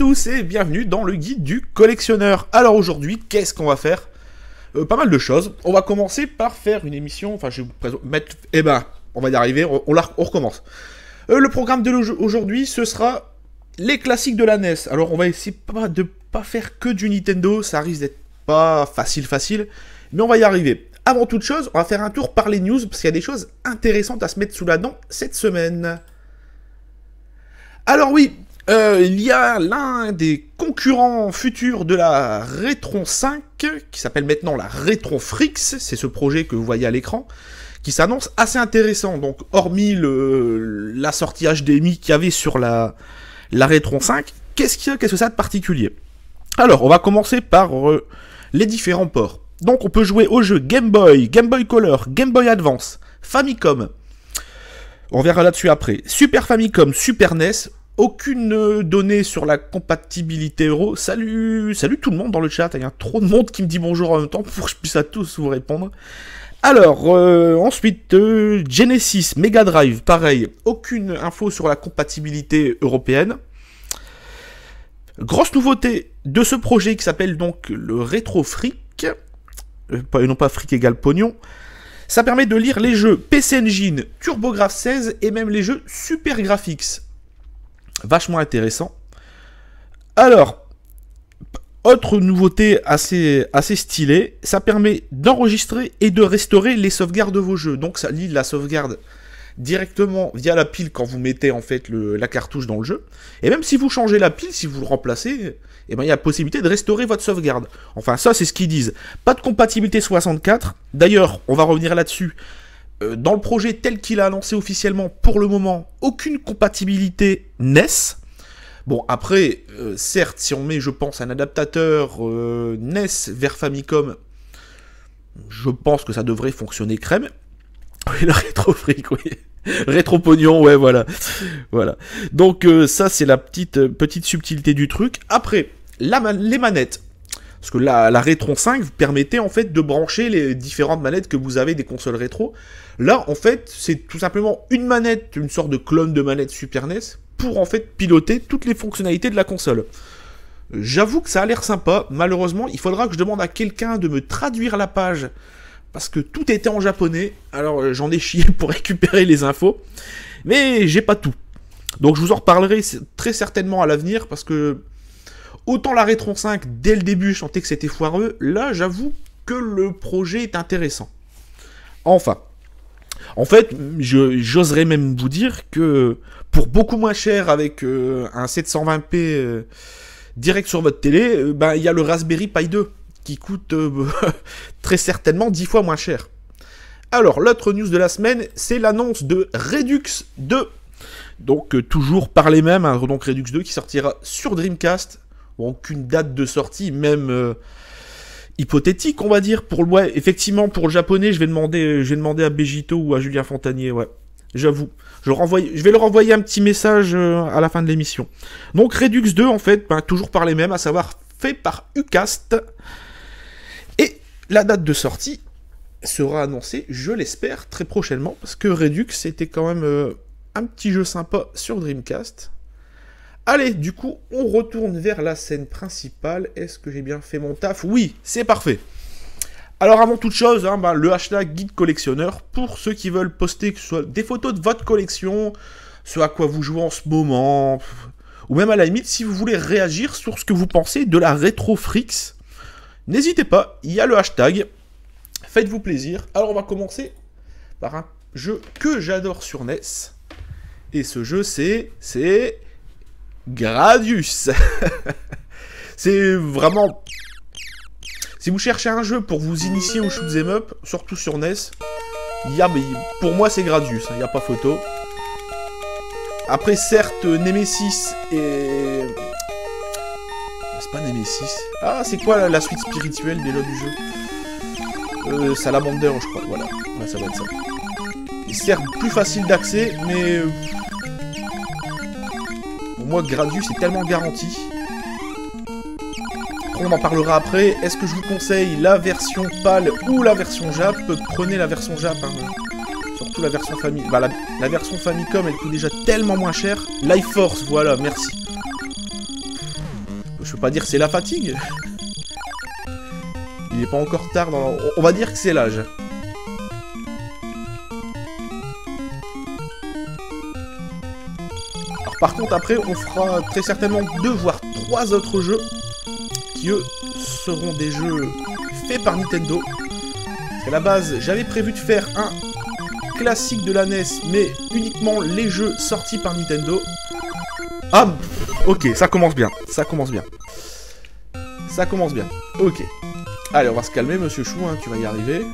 tous et bienvenue dans le guide du collectionneur. Alors aujourd'hui, qu'est-ce qu'on va faire? Pas mal de choses. On va commencer par faire une émission, enfin je vais vous mettre... Eh ben, on va y arriver, on recommence. Le programme de aujourd'hui, ce sera les classiques de la NES. Alors on va essayer de pas faire que du Nintendo, ça risque d'être pas facile, mais on va y arriver. Avant toute chose, on va faire un tour par les news, parce qu'il y a des choses intéressantes à se mettre sous la dent cette semaine. Alors oui, il y a l'un des concurrents futurs de la Retron 5, qui s'appelle maintenant la Retron Frix, c'est ce projet que vous voyez à l'écran, qui s'annonce assez intéressant. Donc hormis la sortie HDMI qu'il y avait sur la Retron 5, qu'est-ce que ça a de particulier? Alors, on va commencer par les différents ports. Donc on peut jouer aux jeux Game Boy, Game Boy Color, Game Boy Advance, Famicom, on verra là-dessus après, Super Famicom, Super NES, aucune donnée sur la compatibilité euro. Salut tout le monde dans le chat, il y a trop de monde qui me dit bonjour en même temps pour que je puisse à tous vous répondre. Alors, ensuite, Genesis, Mega Drive, pareil, aucune info sur la compatibilité européenne. Grosse nouveauté de ce projet qui s'appelle donc le Retro Fric, non pas fric égale pognon, ça permet de lire les jeux PC Engine, TurboGrafx 16 et même les jeux Super Graphics. Vachement intéressant. Alors, autre nouveauté assez stylée, ça permet d'enregistrer et de restaurer les sauvegardes de vos jeux. Donc ça lit la sauvegarde directement via la pile quand vous mettez en fait la cartouche dans le jeu. Et même si vous changez la pile, si vous le remplacez, eh ben, il y a la possibilité de restaurer votre sauvegarde. Enfin ça c'est ce qu'ils disent. Pas de compatibilité 64. D'ailleurs, on va revenir là-dessus. Dans le projet tel qu'il a annoncé officiellement, pour le moment, aucune compatibilité NES. Bon, après, certes, si on met, je pense, un adaptateur NES vers Famicom, je pense que ça devrait fonctionner crème. Oui, le rétro fric, oui. Rétro pognon, ouais, voilà. Voilà. Donc, ça, c'est la petite subtilité du truc. Après, les manettes. Parce que la Retron 5 vous permettait en fait de brancher les différentes manettes que vous avez des consoles rétro. Là, en fait, c'est tout simplement une manette, une sorte de clone de manette Super NES, pour en fait piloter toutes les fonctionnalités de la console. J'avoue que ça a l'air sympa. Malheureusement, il faudra que je demande à quelqu'un de me traduire la page, parce que tout était en japonais. Alors, j'en ai chié pour récupérer les infos, mais j'ai pas tout. Donc, je vous en reparlerai très certainement à l'avenir, parce que autant la Retron 5, dès le début, je sentais que c'était foireux. Là, j'avoue que le projet est intéressant. Enfin, en fait, j'oserais même vous dire que pour beaucoup moins cher, avec un 720p direct sur votre télé, il y a le Raspberry Pi 2 qui coûte très certainement 10 fois moins cher. Alors, l'autre news de la semaine, c'est l'annonce de Redux 2. Donc, toujours par les mêmes, hein, donc Redux 2 qui sortira sur Dreamcast. Aucune date de sortie, même hypothétique, on va dire. Ouais, effectivement, pour le japonais, je vais demander à Begito ou à Julien Fontanier, ouais. J'avoue. Je vais leur envoyer un petit message à la fin de l'émission. Donc, Redux 2, en fait, toujours par les mêmes, à savoir fait par Ucast. Et la date de sortie sera annoncée, je l'espère, très prochainement, parce que Redux, c'était quand même un petit jeu sympa sur Dreamcast. Allez, du coup, on retourne vers la scène principale. Est-ce que j'ai bien fait mon taf? Oui, c'est parfait. Alors, avant toute chose, hein, le hashtag guide collectionneur, pour ceux qui veulent poster que ce soit des photos de votre collection, ce à quoi vous jouez en ce moment, ou même à la limite, si vous voulez réagir sur ce que vous pensez de la Retro Frix, n'hésitez pas, il y a le hashtag. Faites-vous plaisir. Alors, on va commencer par un jeu que j'adore sur NES. Et ce jeu, c'est Gradius. C'est vraiment... Si vous cherchez un jeu pour vous initier au shoot'em up, surtout sur NES, pour moi c'est Gradius, il n'y a pas photo. Après certes, Nemesis et... C'est pas Nemesis. Ah, c'est quoi la suite spirituelle déjà du jeu? Salamander, je crois, voilà. Ouais, ça va être ça. Et certes, plus facile d'accès, mais... Pour moi, Gradius est tellement garanti. On en parlera après. Est-ce que je vous conseille la version PAL ou la version Jap? Prenez la version Jap, hein. Surtout la version Famicom. La version Famicom, elle coûte déjà tellement moins cher. Life Force, voilà, merci. veux pas dire que c'est la fatigue. Il est pas encore tard dans... On va dire que c'est l'âge. Alors par contre, après, on fera très certainement 2 voire 3 autres jeux qui, eux, seront des jeux faits par Nintendo. Parce qu'à la base, j'avais prévu de faire un classique de la NES, mais uniquement les jeux sortis par Nintendo. Ah, ok, ça commence bien, ça commence bien. Ça commence bien, ok. Allez, on va se calmer, monsieur Chou, hein, tu vas y arriver.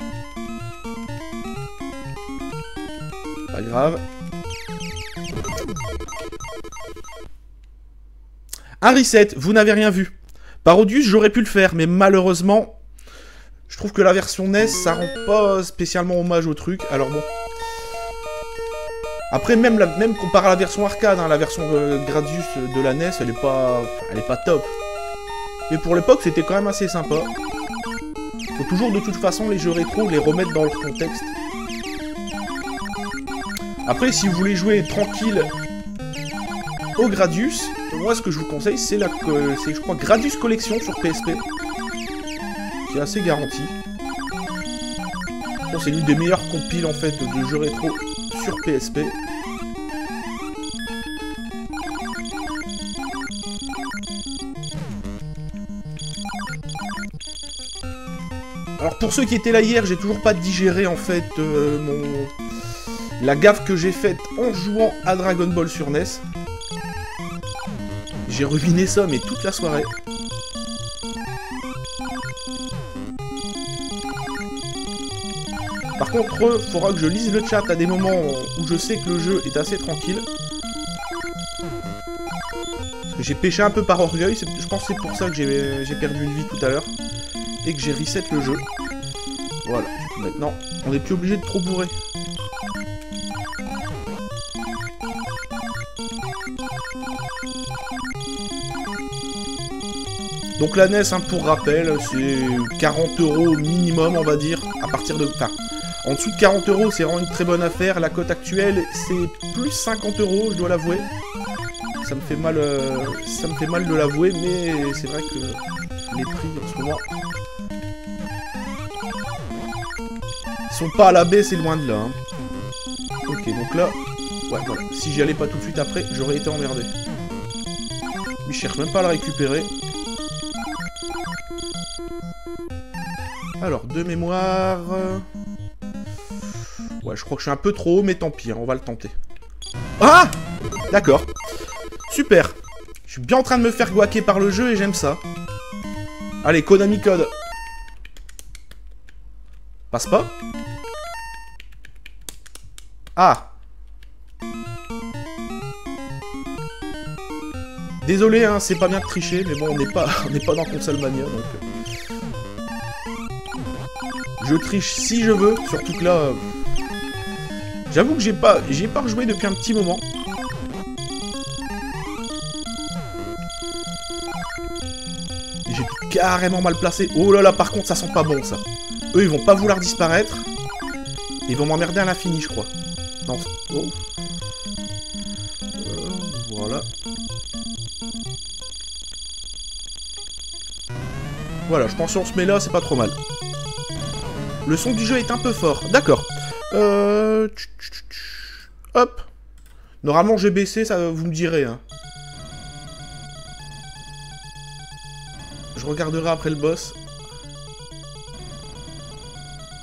Pas grave. Un reset, vous n'avez rien vu. Parodius, j'aurais pu le faire, mais malheureusement, je trouve que la version NES, ça rend pas spécialement hommage au truc. Alors bon. Après, même comparé à la version arcade, hein, la version Gradius de la NES, elle est pas top. Mais pour l'époque, c'était quand même assez sympa. Faut toujours, de toute façon, les jeux rétro, les remettre dans leur contexte. Après, si vous voulez jouer tranquille au Gradius, moi, ce que je vous conseille, c'est je crois, Gradius Collection sur PSP. Qui est assez garanti. Bon, c'est l'une des meilleures compiles, en fait, de jeux rétro sur PSP. Alors pour ceux qui étaient là hier, j'ai toujours pas digéré en fait la gaffe que j'ai faite en jouant à Dragon Ball sur NES. J'ai ruiné ça mais toute la soirée. Par contre, il faudra que je lise le chat à des moments où je sais que le jeu est assez tranquille. Parce que j'ai pêché un peu par orgueil, je pense que c'est pour ça que j'ai perdu une vie tout à l'heure. Et que j'ai reset le jeu. Voilà, maintenant, on n'est plus obligé de trop bourrer. Donc la NES, hein, pour rappel, c'est 40 € minimum, on va dire, à partir de... Enfin, en dessous de 40 €, c'est vraiment une très bonne affaire. La cote actuelle, c'est plus 50 €, je dois l'avouer. Ça me fait mal de l'avouer, mais c'est vrai que les prix en ce moment... sont pas à la baisse, c'est loin de là. Hein. Ok, donc là... Ouais, voilà. Si j'y allais pas tout de suite après, j'aurais été emmerdé. Mais je cherche même pas à la récupérer. Alors, de mémoire... Ouais, je crois que je suis un peu trop haut, mais tant pis, hein, on va le tenter. Ah! D'accord. Super. Je suis bien en train de me faire guaquer par le jeu et j'aime ça. Allez, Konami Code. Passe pas? Ah! Désolé, hein, c'est pas bien de tricher, mais bon, on n'est pas dans Console Mania, donc... Je triche si je veux, surtout que là... J'avoue que j'ai pas rejoué depuis un petit moment. J'ai carrément mal placé. Oh là là, par contre, ça sent pas bon, ça. Eux, ils vont pas vouloir disparaître. Ils vont m'emmerder à l'infini, je crois. Non. Oh. Voilà. Voilà, je pense que si on se met là, c'est pas trop mal. Le son du jeu est un peu fort. D'accord. Hop. Normalement, j'ai baissé, ça, vous me direz. Hein. Je regarderai après le boss.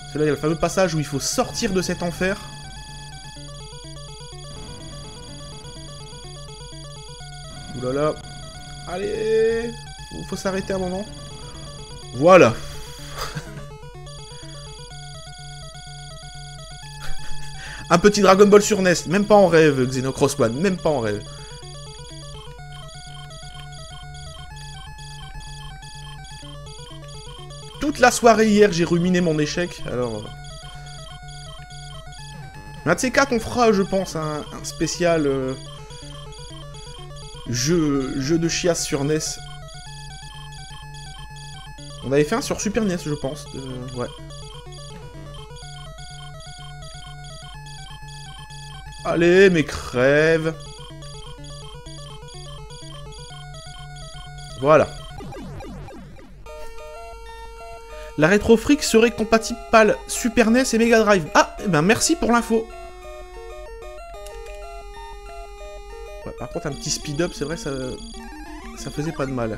Parce que là, il y a le fameux passage où il faut sortir de cet enfer. Oulala. Allez. Faut s'arrêter un moment. Voilà. Un petit Dragon Ball sur NES. Même pas en rêve, Xenocross One. Même pas en rêve. Toute la soirée hier, j'ai ruminé mon échec. Alors... Un de ces quatre, on fera, je pense, un spécial... jeu de chiasse sur NES. On avait fait un sur Super NES, je pense. Ouais. Allez, mais crève. Voilà. La Retrofreak serait compatible PAL, Super NES et Mega Drive. Ah, eh ben merci pour l'info. Ouais, par contre, un petit speed-up, c'est vrai, ça faisait pas de mal.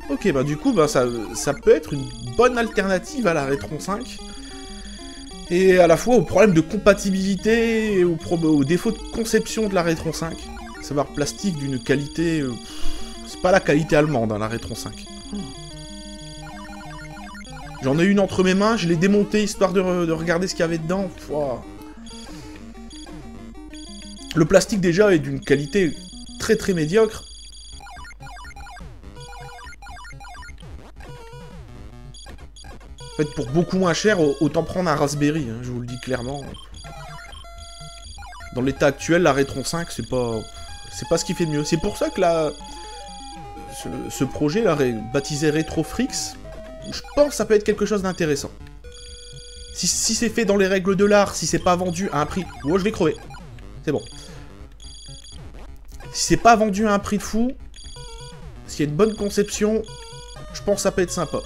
Ok, bah du coup, bah, ça peut être une bonne alternative à la Retron 5. Et à la fois au problème de compatibilité et au défaut de conception de la Retron 5. Savoir plastique d'une qualité... c'est pas la qualité allemande, hein, la Retron 5. J'en ai une entre mes mains, je l'ai démontée histoire de regarder ce qu'il y avait dedans. Pouah. Le plastique déjà est d'une qualité très très médiocre. En fait, pour beaucoup moins cher, autant prendre un Raspberry, hein, je vous le dis clairement. Dans l'état actuel, la Retron 5, c'est pas ce qui fait de mieux. C'est pour ça que ce projet, là, baptisé Retrofreaks, je pense que ça peut être quelque chose d'intéressant. Si c'est fait dans les règles de l'art, si c'est pas vendu à un prix... Oh, je vais crever. C'est bon. Si c'est pas vendu à un prix de fou, s'il y a une bonne conception, je pense que ça peut être sympa.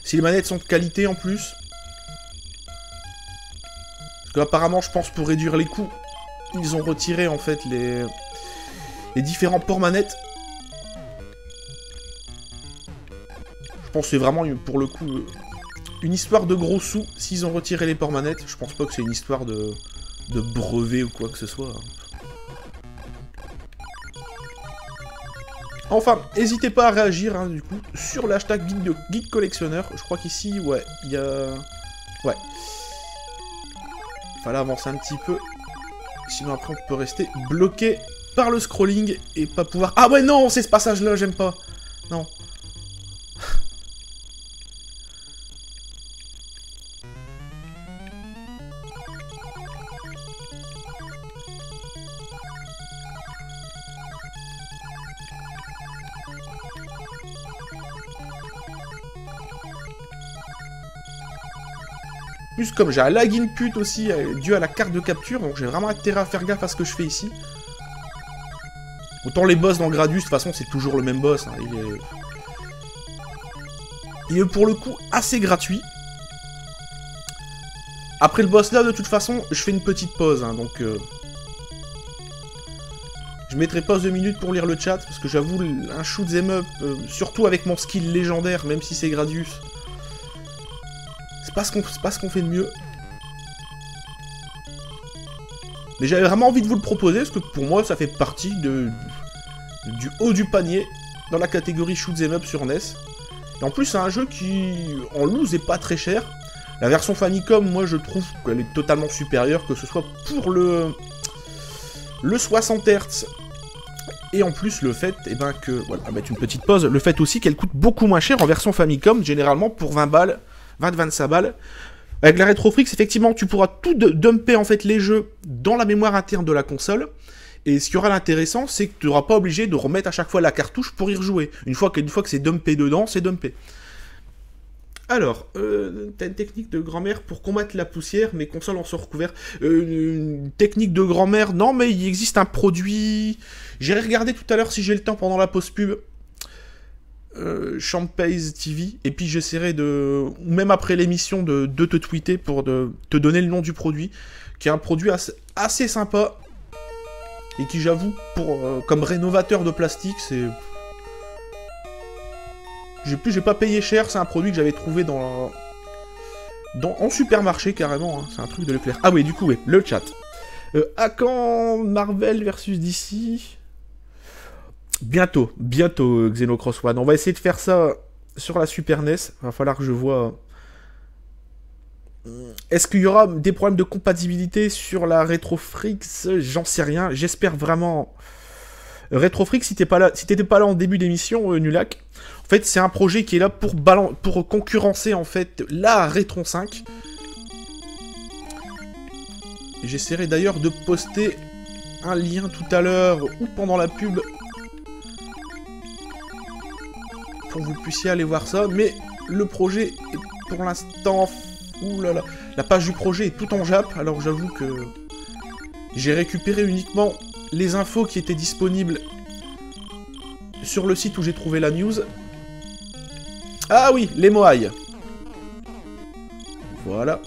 Si les manettes sont de qualité en plus. Parce que apparemment, je pense pour réduire les coûts, ils ont retiré en fait les différents ports manettes. Je pense que c'est vraiment pour le coup une histoire de gros sous s'ils ont retiré les ports manettes. Je pense pas que c'est une histoire de brevet ou quoi que ce soit. Enfin, n'hésitez pas à réagir, hein, du coup, sur l'hashtag guide collectionneur. Je crois qu'ici, ouais, il y a... Ouais. Il fallait avancer un petit peu. Sinon, après, on peut rester bloqué par le scrolling et pas pouvoir... Ah ouais, non, c'est ce passage-là, j'aime pas. Non. Plus comme j'ai un lag input aussi, dû à la carte de capture, donc j'ai vraiment intérêt à faire gaffe à ce que je fais ici. Autant les boss dans Gradius, de toute façon, c'est toujours le même boss. Hein, il est pour le coup assez gratuit. Après le boss là, de toute façon, je fais une petite pause, hein, donc... Je mettrai pause 2 minutes pour lire le chat, parce que j'avoue, un shoot'em up, surtout avec mon skill légendaire, même si c'est Gradius... C'est pas ce qu'on fait de mieux. Mais j'avais vraiment envie de vous le proposer, parce que pour moi, ça fait partie du haut du panier dans la catégorie Shoot'em Up sur NES. Et en plus, c'est un jeu qui, en loose, est pas très cher. La version Famicom, moi, je trouve qu'elle est totalement supérieure, que ce soit pour le 60 Hz. Et en plus, le fait, eh ben, que... Voilà, on va mettre une petite pause. Le fait aussi qu'elle coûte beaucoup moins cher en version Famicom, généralement pour 20 balles. 20-25 balles. Avec la Retrofreaks, effectivement, tu pourras tout dumper en fait les jeux dans la mémoire interne de la console. Et ce qui aura l'intéressant, c'est que tu n'auras pas obligé de remettre à chaque fois la cartouche pour y rejouer. Une fois que c'est dumpé dedans, c'est dumpé. Alors, t'as une technique de grand-mère pour combattre la poussière, mais consoles en sont recouvertes. Une technique de grand-mère, non, mais il existe un produit... J'irai regarder tout à l'heure si j'ai le temps pendant la pause pub. Champaise TV, et puis j'essaierai de, ou même après l'émission, de te tweeter pour te donner le nom du produit, qui est un produit assez sympa, et qui, j'avoue, comme rénovateur de plastique, c'est... J'ai pas payé cher, c'est un produit que j'avais trouvé en supermarché, carrément, hein. C'est un truc de Leclerc. Ah oui, du coup, oui, le chat. À quand Marvel versus DC ? Bientôt, Xenocross One. On va essayer de faire ça sur la Super NES. Il va falloir que je vois... Est-ce qu'il y aura des problèmes de compatibilité sur la Retrofreaks ? J'en sais rien. J'espère vraiment... Retrofreaks, si t'étais pas là en début d'émission, Nulak, en fait, c'est un projet qui est là pour concurrencer, en fait, la Retron 5. J'essaierai d'ailleurs de poster un lien tout à l'heure ou pendant la pub pour que vous puissiez aller voir ça, mais le projet est pour l'instant... Ouh là là, la page du projet est tout en Jap, alors j'avoue que J'ai récupéré uniquement les infos qui étaient disponibles sur le site où j'ai trouvé la news. Ah oui, les Moai. Voilà.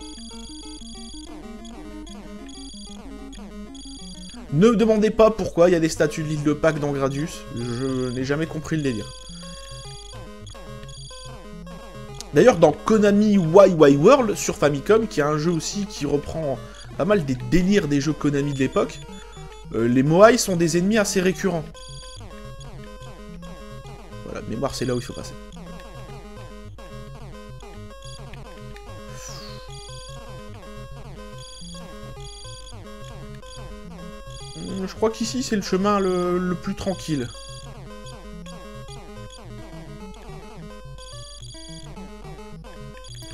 Ne me demandez pas pourquoi il y a des statues de l'île de Pâques dans Gradius. Je n'ai jamais compris le délire. D'ailleurs, dans Konami YY World, sur Famicom, qui est un jeu aussi qui reprend pas mal des délires des jeux Konami de l'époque, les Moai sont des ennemis assez récurrents. Voilà, mémoire, c'est là où il faut passer. Je crois qu'ici, c'est le chemin le plus tranquille.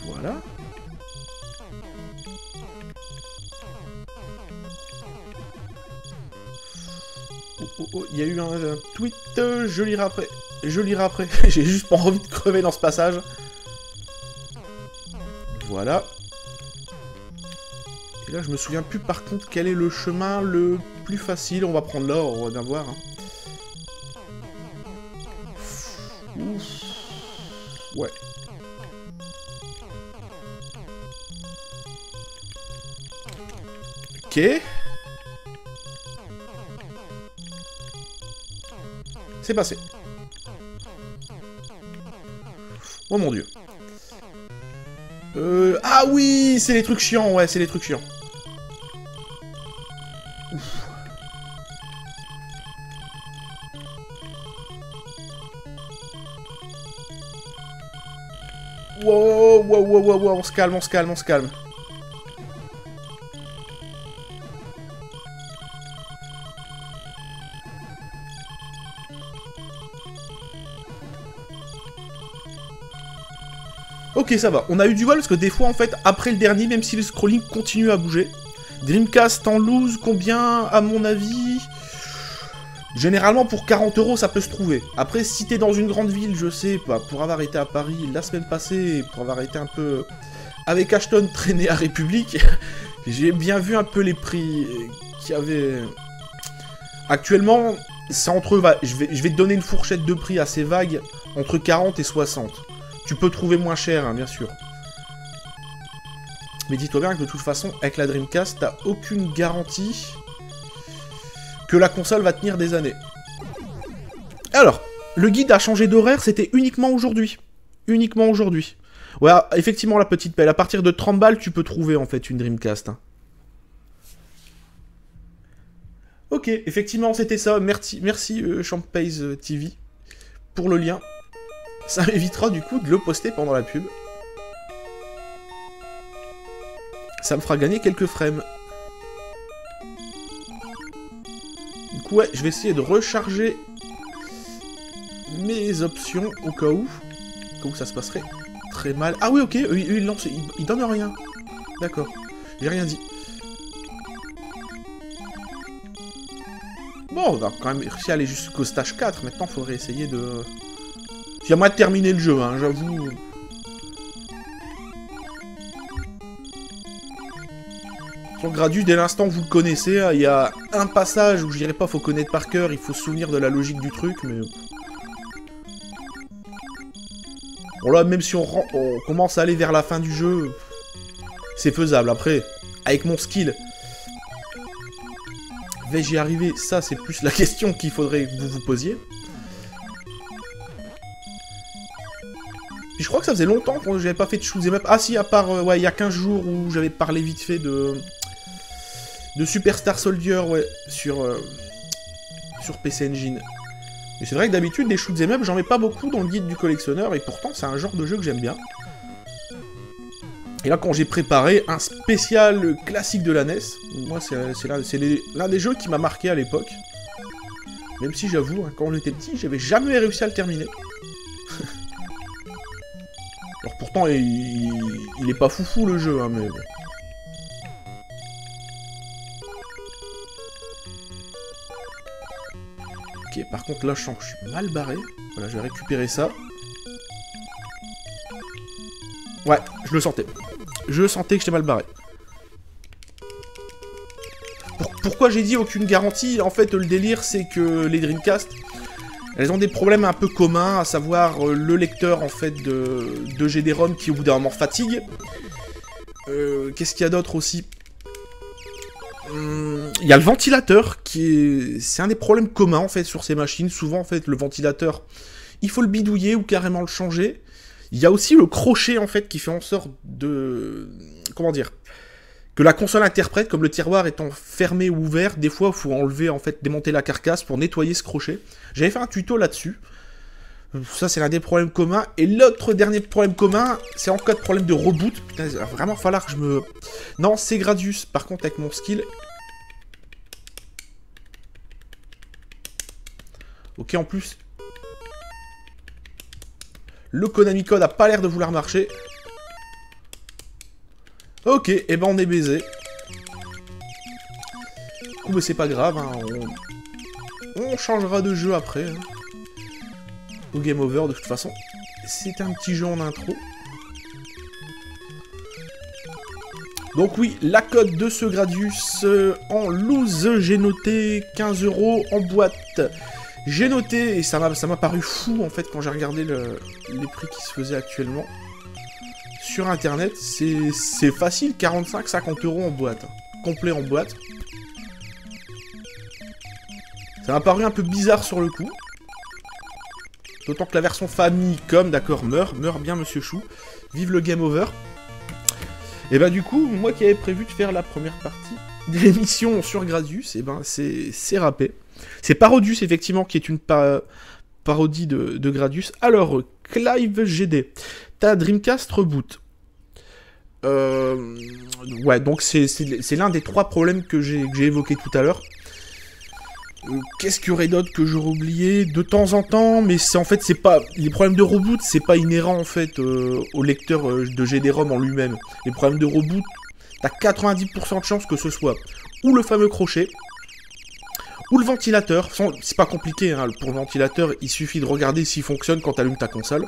Voilà. Oh, il y a eu un tweet, je lirai après. Je lirai après. J'ai juste pas envie de crever dans ce passage. Voilà. Et là, je me souviens plus par contre quel est le chemin le plus facile. On va prendre là, on va bien voir. Hein. Ouf. Ouais. Ok. C'est passé. Oh mon dieu. Ah oui, c'est les trucs chiants, ouais, c'est les trucs chiants. Ouf. Wow, wow, wow, wow, wow, on se calme, on se calme, on se calme. Ok, ça va. On a eu du vol parce que des fois, en fait, après le dernier, même si le scrolling continue à bouger. Dreamcast en loose, combien, à mon avis? Généralement, pour 40 €, ça peut se trouver. Après, si t'es dans une grande ville, je sais pas, pour avoir été à Paris la semaine passée, pour avoir été un peu avec Ashton traîné à République, j'ai bien vu un peu les prix qu'il y avait. Actuellement, c'est entre... Je vais te donner une fourchette de prix assez vague, entre 40 et 60. Tu peux trouver moins cher, hein, bien sûr. Mais dis-toi bien que de toute façon, avec la Dreamcast, t'as aucune garantie que la console va tenir des années. Alors, le guide a changé d'horaire, c'était uniquement aujourd'hui. Uniquement aujourd'hui. Ouais, effectivement, la petite pelle. À partir de 30 balles, tu peux trouver, en fait, une Dreamcast. Hein. Ok, effectivement, c'était ça. Merci Champaise TV, pour le lien. Ça m'évitera, du coup, de le poster pendant la pub. Ça me fera gagner quelques frames. Du coup, ouais, je vais essayer de recharger mes options au cas où ça se passerait très mal. Ah oui, ok, il lance, il donne rien. D'accord, j'ai rien dit. Bon, on a quand même réussi à aller jusqu'au stage 4. Maintenant, il faudrait essayer de... Il y a moyen de terminer le jeu, hein, j'avoue. Sur Gradius, dès l'instant que vous le connaissez, il y a un passage où je dirais pas faut connaître par cœur, il faut se souvenir de la logique du truc, mais... Bon là, même si on commence à aller vers la fin du jeu, c'est faisable. Après, avec mon skill, vais-je y arriver? Ça, c'est plus la question qu'il faudrait que vous vous posiez. Puis je crois que ça faisait longtemps que j'avais pas fait de shoot'em up. Ah si, à part, ouais, il y a 15 jours où j'avais parlé vite fait de Superstar Soldier, ouais, sur PC Engine. Mais c'est vrai que d'habitude, des shoot'em up, j'en mets pas beaucoup dans le guide du collectionneur, et pourtant, c'est un genre de jeu que j'aime bien. Et là, quand j'ai préparé un spécial classique de la NES, moi, c'est l'un des jeux qui m'a marqué à l'époque. Même si, j'avoue, hein, quand j'étais petit, j'avais jamais réussi à le terminer. Alors pourtant, il est pas foufou, le jeu, hein, mais bon. Ok, par contre, là, je sens que je suis mal barré. Voilà, je vais récupérer ça. Ouais, je le sentais. Je sentais que j'étais mal barré. pourquoi j'ai dit aucune garantie? En fait, le délire, c'est que les Dreamcast, elles ont des problèmes un peu communs, à savoir le lecteur, en fait, de GD-ROM qui, au bout d'un moment, fatigue. Qu'est-ce qu'il y a d'autre aussi? Il y a le ventilateur, c'est un des problèmes communs, en fait, sur ces machines. Souvent, en fait, le ventilateur, il faut le bidouiller ou carrément le changer. Il y a aussi le crochet, en fait, qui fait en sorte de... Comment dire? Que la console interprète, comme le tiroir étant fermé ou ouvert, des fois, il faut enlever, en fait, démonter la carcasse pour nettoyer ce crochet. J'avais fait un tuto là-dessus. Ça, c'est l'un des problèmes communs. Et l'autre dernier problème commun, c'est en cas de problème de reboot. Putain, il va vraiment falloir que je me... Non, c'est Gradius. Par contre, avec mon skill... Ok, en plus... Le Konami Code a pas l'air de vouloir marcher. Ok, et ben on est baisé. Du coup, mais c'est pas grave, hein, on changera de jeu après. Hein. Au game over, de toute façon. C'est un petit jeu en intro. Donc oui, la cote de ce Gradius en loose, j'ai noté 15 € en boîte. J'ai noté, et ça m'a paru fou en fait quand j'ai regardé les prix qui se faisaient actuellement. Sur internet, c'est facile, 45-50 € en boîte. Complet en boîte. Ça m'a paru un peu bizarre sur le coup. D'autant que la version Famicom, d'accord, meurt bien Monsieur Chou. Vive le game over. Et bah du coup, moi qui avais prévu de faire la première partie de l'émission sur Gradius, et ben c'est râpé. C'est Parodius effectivement qui est une parodie de Gradius. Alors, Clive GD, t'as Dreamcast Reboot. Ouais, donc c'est l'un des 3 problèmes que j'ai évoqués tout à l'heure. Qu'est-ce qu'il y aurait d'autre que j'aurais oublié? De temps en temps, mais en fait c'est pas... Les problèmes de reboot, c'est pas inhérent en fait au lecteur de GD-ROM en lui-même. Les problèmes de reboot, t'as 90% de chances que ce soit ou le fameux crochet, ou le ventilateur. C'est pas compliqué, hein. Pour le ventilateur, il suffit de regarder s'il fonctionne quand t'allumes ta console.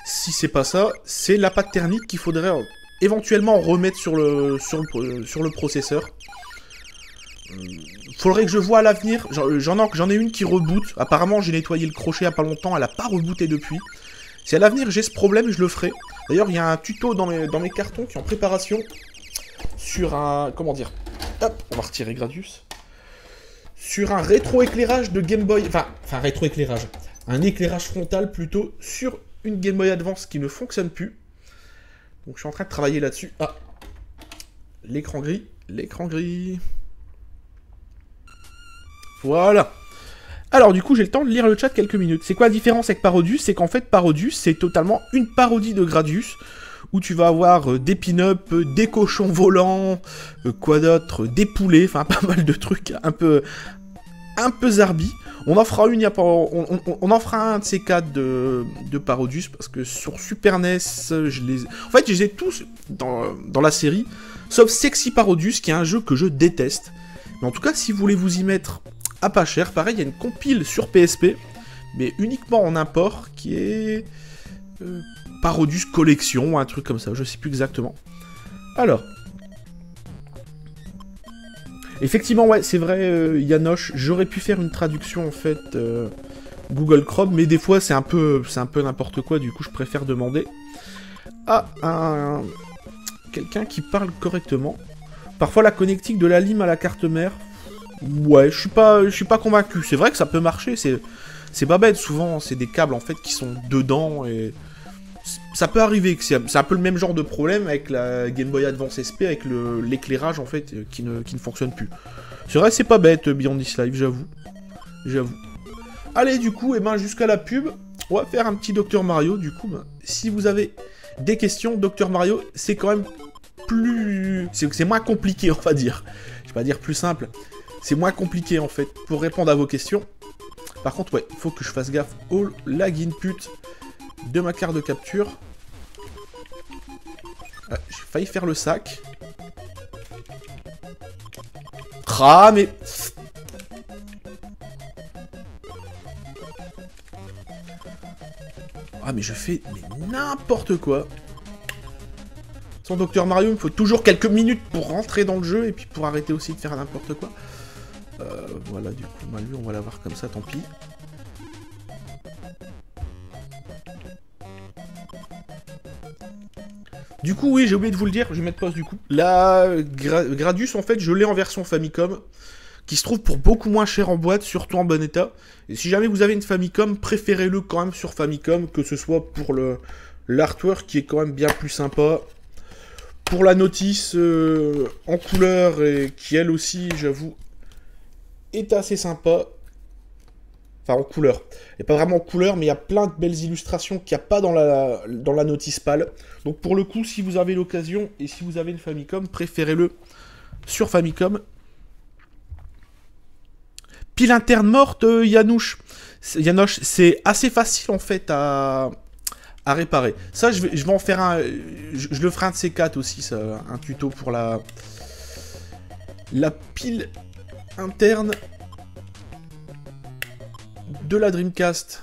Si c'est pas ça, c'est la pâte thermique qu'il faudrait éventuellement remettre sur le processeur. Faudrait que je vois à l'avenir. J'en ai une qui reboot. Apparemment, j'ai nettoyé le crochet il y a pas longtemps. Elle a pas rebooté depuis. Si à l'avenir j'ai ce problème, je le ferai. D'ailleurs, il y a un tuto dans mes cartons qui est en préparation sur un... Comment dire? Hop, on va retirer Gradius. Sur un rétroéclairage de Game Boy... Enfin, rétroéclairage. Un éclairage frontal plutôt sur une Game Boy Advance qui ne fonctionne plus. Donc je suis en train de travailler là-dessus. Ah, l'écran gris. Voilà. Alors du coup, j'ai le temps de lire le chat quelques minutes. C'est quoi la différence avec Parodius? C'est qu'en fait, Parodius, c'est totalement une parodie de Gradius, où tu vas avoir des pin-up, des cochons volants, quoi d'autre, des poulets, enfin pas mal de trucs un peu zarbi. On en fera une, on en fera un de ces 4 de Parodius, parce que sur Super NES, en fait, je les ai tous dans la série, sauf Sexy Parodius, qui est un jeu que je déteste. Mais en tout cas, si vous voulez vous y mettre à pas cher, pareil, il y a une compile sur PSP, mais uniquement en import, qui est Parodius Collection, ou un truc comme ça, je sais plus exactement. Alors... Effectivement, ouais, c'est vrai, Yanoche, j'aurais pu faire une traduction, en fait, Google Chrome, mais des fois, c'est un peu n'importe quoi, du coup, je préfère demander à quelqu'un qui parle correctement. Parfois, la connectique de la lime à la carte mère, ouais, je suis pas convaincu. C'est vrai que ça peut marcher, c'est pas bête, souvent, c'est des câbles, en fait, qui sont dedans, et... Ça peut arriver, que c'est un peu le même genre de problème avec la Game Boy Advance SP, avec l'éclairage en fait qui ne fonctionne plus. C'est vrai, c'est pas bête Beyond This Live, j'avoue. Allez, du coup, et ben jusqu'à la pub, on va faire un petit Dr Mario. Du coup, ben, si vous avez des questions, Dr Mario, c'est quand même plus... C'est moins compliqué, on va dire. Je vais pas dire plus simple. C'est moins compliqué, en fait, pour répondre à vos questions. Par contre, ouais, il faut que je fasse gaffe au lag input de ma carte de capture. Ah, j'ai failli faire le sac. Ah, mais... Ah, mais je fais n'importe quoi. Sans Dr Mario, il me faut toujours quelques minutes pour rentrer dans le jeu et puis pour arrêter aussi de faire n'importe quoi. Voilà, du coup, bah, lui, on va l'avoir comme ça, tant pis. Du coup, oui, j'ai oublié de vous le dire, je vais mettre pause du coup. La Gradius, en fait, je l'ai en version Famicom, qui se trouve pour beaucoup moins cher en boîte, surtout en bon état. Et si jamais vous avez une Famicom, préférez-le quand même sur Famicom, que ce soit pour l'artwork qui est quand même bien plus sympa. Pour la notice en couleur, et qui elle aussi, j'avoue, est assez sympa. Enfin, en couleur. Il n'y a pas vraiment en couleur, mais il y a plein de belles illustrations qu'il n'y a pas dans la notice pâle. Donc pour le coup, si vous avez l'occasion, et si vous avez une Famicom, préférez-le sur Famicom. Pile interne morte, Yanoche, c'est assez facile en fait à réparer. Ça, je vais en faire un... Je le ferai un de ces quatre aussi, ça, un tuto pour la pile interne de la Dreamcast.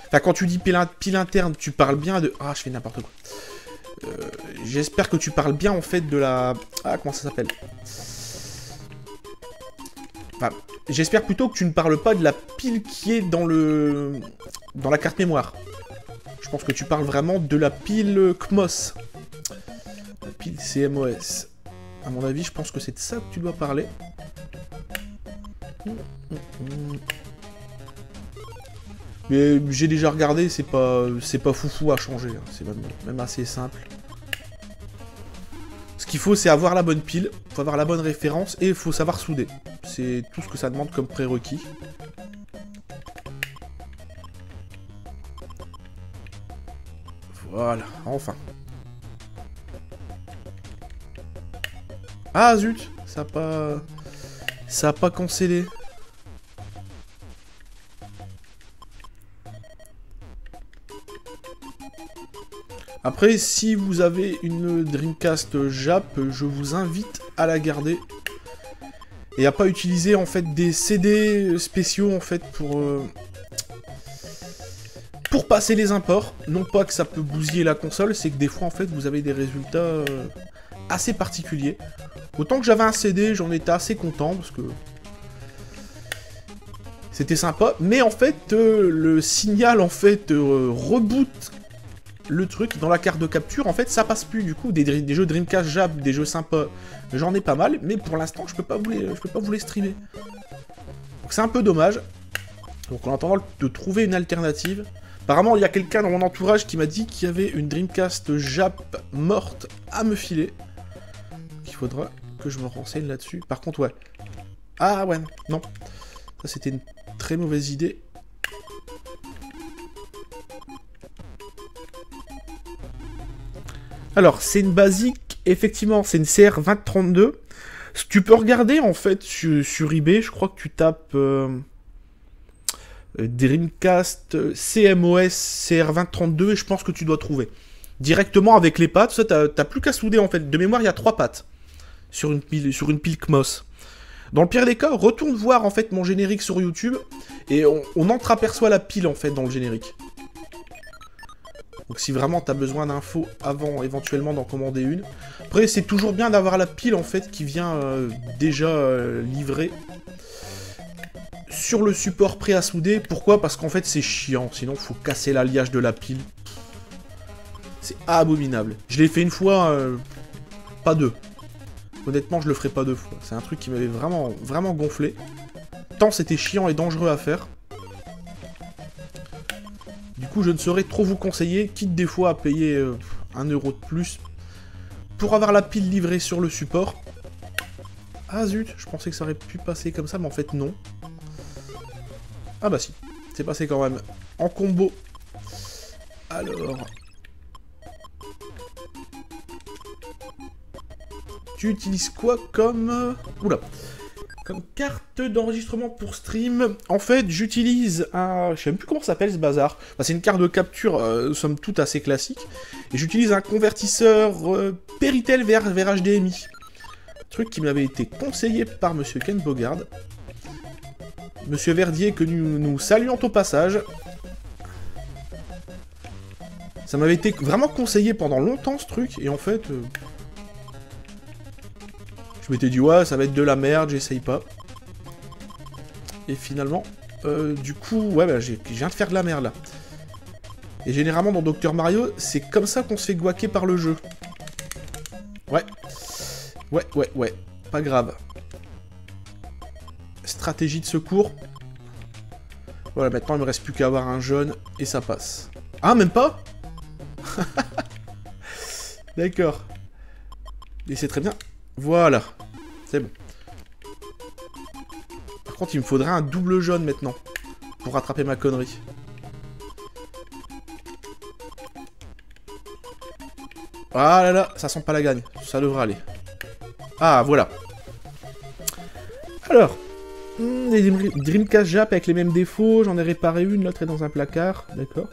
Enfin, quand tu dis pile interne, tu parles bien de... Ah, je fais n'importe quoi. J'espère que tu parles bien, en fait, de la... Ah, comment ça s'appelle? Enfin, j'espère plutôt que tu ne parles pas de la pile qui est dans la carte mémoire. Je pense que tu parles vraiment de la pile CMOS. La pile CMOS. À mon avis, je pense que c'est de ça que tu dois parler. Mais j'ai déjà regardé, c'est pas foufou à changer, hein. C'est même assez simple. Ce qu'il faut, c'est avoir la bonne pile, faut avoir la bonne référence et il faut savoir souder. C'est tout ce que ça demande comme prérequis. Voilà, enfin. Ah zut, ça a pas cancellé. Après, si vous avez une Dreamcast Jap, je vous invite à la garder. Et à pas utiliser, en fait, des CD spéciaux, en fait, pour passer les imports. Non pas que ça peut bousiller la console, c'est que des fois, en fait, vous avez des résultats assez particuliers. Autant que j'avais un CD, j'en étais assez content, parce que... c'était sympa. Mais, en fait, le signal, en fait, reboot... le truc, dans la carte de capture, en fait, ça passe plus. Du coup, des jeux Dreamcast Jap, des jeux sympas, j'en ai pas mal, mais pour l'instant, je peux pas vous les streamer. Donc c'est un peu dommage. Donc en attendant de trouver une alternative, apparemment, il y a quelqu'un dans mon entourage qui m'a dit qu'il y avait une Dreamcast Jap morte à me filer. Donc il faudra que je me renseigne là-dessus. Par contre, ouais. Ah ouais, non. Ça, c'était une très mauvaise idée. Alors, c'est une basique, effectivement, c'est une CR2032. Tu peux regarder, en fait, sur eBay, je crois que tu tapes Dreamcast CMOS CR2032, et je pense que tu dois trouver. Directement avec les pattes, ça, t'as plus qu'à souder, en fait. De mémoire, il y a 3 pattes sur une pile CMOS. Dans le pire des cas, retourne voir, en fait, mon générique sur YouTube, et on entreaperçoit la pile, en fait, dans le générique. Donc si vraiment t'as besoin d'infos avant éventuellement d'en commander une. Après c'est toujours bien d'avoir la pile en fait qui vient déjà livrée sur le support prêt à souder. Pourquoi? Parce qu'en fait c'est chiant, sinon faut casser l'alliage de la pile. C'est abominable. Je l'ai fait une fois, pas deux. Honnêtement je le ferai pas deux fois. C'est un truc qui m'avait vraiment gonflé. Tant c'était chiant et dangereux à faire. Du coup, je ne saurais trop vous conseiller, quitte des fois à payer 1 € de plus pour avoir la pile livrée sur le support. Ah zut, je pensais que ça aurait pu passer comme ça, mais en fait non. Ah bah si, c'est passé quand même en combo. Alors... tu utilises quoi comme... Oula. Comme carte d'enregistrement pour stream, en fait, j'utilise un... je sais même plus comment ça s'appelle ce bazar. Enfin, c'est une carte de capture, somme toute, assez classique. Et j'utilise un convertisseur Péritel vers HDMI. Truc qui m'avait été conseillé par Monsieur Ken Bogard. Monsieur Verdier, que nous saluons au passage. Ça m'avait été vraiment conseillé pendant longtemps ce truc, et en fait... je m'étais dit, ouais, ça va être de la merde, j'essaye pas. Et finalement, du coup, ouais, bah, je viens de faire de la merde là. Et généralement dans Dr Mario, c'est comme ça qu'on se fait guaquer par le jeu. Ouais. Ouais. Pas grave. Stratégie de secours. Voilà, maintenant il me reste plus qu'à avoir un jaune et ça passe. Ah, même pas? D'accord. Et c'est très bien. Voilà. C'est bon. Par contre, il me faudrait un double jaune maintenant. Pour rattraper ma connerie. Ah là là, ça sent pas la gagne. Ça devrait aller. Ah, voilà. Alors. Des Dreamcast Jap avec les mêmes défauts. J'en ai réparé une, l'autre est dans un placard. D'accord.